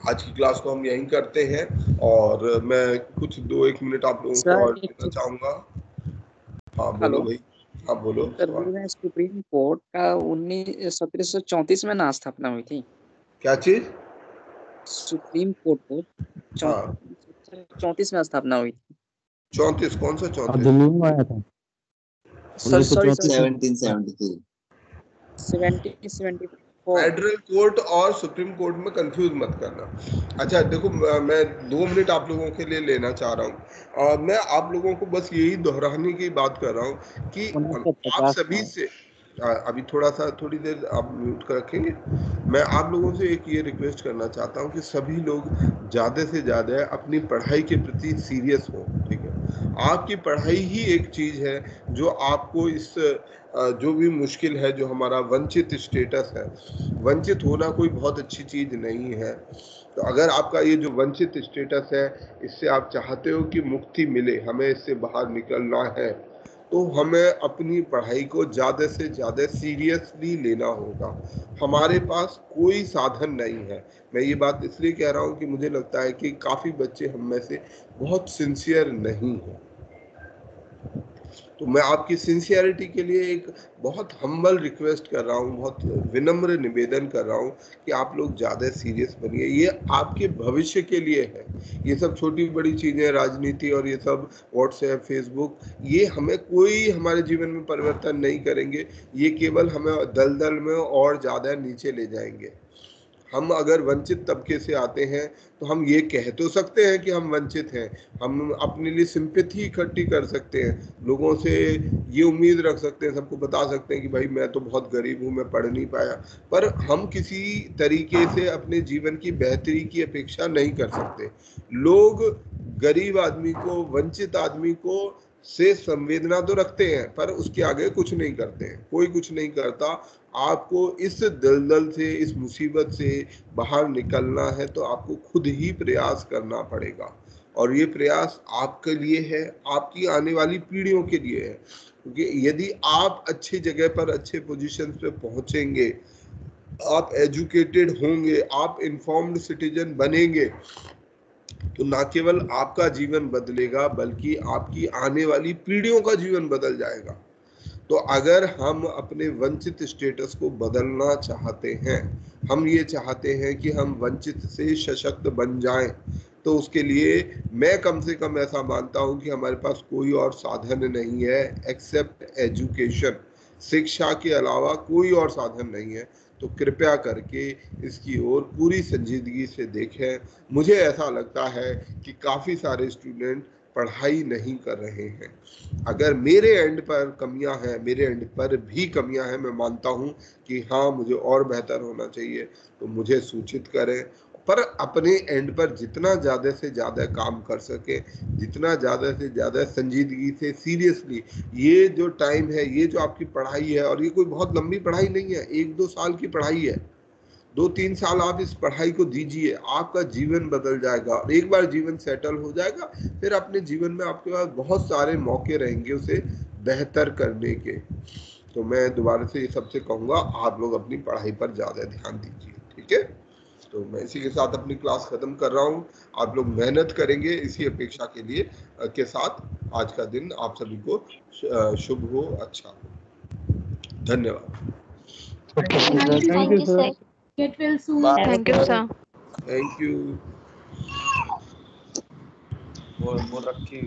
आज की क्लास को हम यहीं करते हैं, और मैं कुछ 2-1 मिनट आप लोगों को और देना चाहूंगा। हाँ बोलो भाई। हाँ बोलो। सुप्रीम कोर्ट का 1734 में ना स्थापना हुई थी। क्या चीज? सुप्रीम कोर्ट को 34 में स्थापना हुई थी। 34? कौन सा 34? दिल्ली में आया था। 1773। फेडरल कोर्ट और सुप्रीम कोर्ट में कंफ्यूज मत करना। अच्छा देखो, मैं 2 मिनट आप लोगों के लिए लेना चाह रहा हूँ। मैं आप लोगों को बस यही दोहराने की बात कर रहा हूँ कि आप सभी से अभी थोड़ी देर आप म्यूट कर रखेंगे। मैं आप लोगों से एक ये रिक्वेस्ट करना चाहता हूँ कि सभी लोग ज़्यादा से ज़्यादा अपनी पढ़ाई के प्रति सीरियस हो। ठीक है, आपकी पढ़ाई ही एक चीज़ है जो आपको इस जो भी मुश्किल है, जो हमारा वंचित स्टेटस है, वंचित होना कोई बहुत अच्छी चीज़ नहीं है। तो अगर आपका ये जो वंचित स्टेटस है, इससे आप चाहते हो कि मुक्ति मिले, हमें इससे बाहर निकलना है, तो हमें अपनी पढ़ाई को ज़्यादा से ज़्यादा सीरियसली लेना होगा। हमारे पास कोई साधन नहीं है। मैं ये बात इसलिए कह रहा हूँ कि मुझे लगता है कि काफ़ी बच्चे हम में से बहुत सिंसियर नहीं हैं। तो मैं आपकी सिंसियरिटी के लिए एक बहुत हम्बल रिक्वेस्ट कर रहा हूँ, बहुत विनम्र निवेदन कर रहा हूँ कि आप लोग ज़्यादा सीरियस बनिए। ये आपके भविष्य के लिए है। ये सब छोटी बड़ी चीज़ें, राजनीति और ये सब व्हाट्सएप, फेसबुक, ये हमें कोई हमारे जीवन में परिवर्तन नहीं करेंगे। ये केवल हमें दलदल में और ज़्यादा नीचे ले जाएंगे। हम अगर वंचित तबके से आते हैं तो हम ये कह तो सकते हैं कि हम वंचित हैं, हम अपने लिए सिंपैथी इकट्ठी कर सकते हैं, लोगों से ये उम्मीद रख सकते हैं, सबको बता सकते हैं कि भाई मैं तो बहुत गरीब हूँ, मैं पढ़ नहीं पाया, पर हम किसी तरीके से अपने जीवन की बेहतरी की अपेक्षा नहीं कर सकते। लोग गरीब आदमी को, वंचित आदमी को से संवेदना तो रखते हैं, पर उसके आगे कुछ नहीं करते हैं, कोई कुछ नहीं करता। आपको इस दलदल से, इस मुसीबत से बाहर निकलना है तो आपको खुद ही प्रयास करना पड़ेगा, और ये प्रयास आपके लिए है, आपकी आने वाली पीढ़ियों के लिए है। क्योंकि यदि आप अच्छी जगह पर, अच्छे पोजीशन पे पहुंचेंगे, आप एजुकेटेड होंगे, आप इन्फॉर्म्ड सिटीजन बनेंगे, तो ना केवल आपका जीवन बदलेगा बल्कि आपकी आने वाली पीढ़ियों का जीवन बदल जाएगा। तो अगर हम अपने वंचित स्टेटस को बदलना चाहते हैं, हम ये चाहते हैं कि हम वंचित से सशक्त बन जाएं, तो उसके लिए मैं कम से कम ऐसा मानता हूं कि हमारे पास कोई और साधन नहीं है एक्सेप्ट एजुकेशन। शिक्षा के अलावा कोई और साधन नहीं है। तो कृपया करके इसकी ओर पूरी संजीदगी से देखें। मुझे ऐसा लगता है कि काफ़ी सारे स्टूडेंट पढ़ाई नहीं कर रहे हैं। अगर मेरे एंड पर कमियां हैं, मेरे एंड पर भी कमियां हैं, मैं मानता हूं कि हाँ मुझे और बेहतर होना चाहिए, तो मुझे सूचित करें। पर अपने एंड पर जितना ज़्यादा से ज़्यादा काम कर सके, जितना ज़्यादा से ज़्यादा संजीदगी से, सीरियसली, ये जो टाइम है, ये जो आपकी पढ़ाई है, और ये कोई बहुत लंबी पढ़ाई नहीं है, 1-2 साल की पढ़ाई है, 2-3 साल आप इस पढ़ाई को दीजिए, आपका जीवन बदल जाएगा। और एक बार जीवन सेटल हो जाएगा, फिर अपने जीवन में आपके पास बहुत सारे मौके रहेंगे उसे बेहतर करने के। तो मैं दोबारा से ये सबसे कहूँगा, आप लोग अपनी पढ़ाई पर ज़्यादा ध्यान दीजिए, ठीक है। तो मैं इसी के साथ अपनी क्लास खत्म कर रहा हूँ। आप लोग मेहनत करेंगे इसी अपेक्षा के लिए के साथ आज का दिन आप सभी को शुभ हो, अच्छा हो। धन्यवाद। Thank you sir. Get well soon. Bye. Thank you sir. Thank you. वो रखी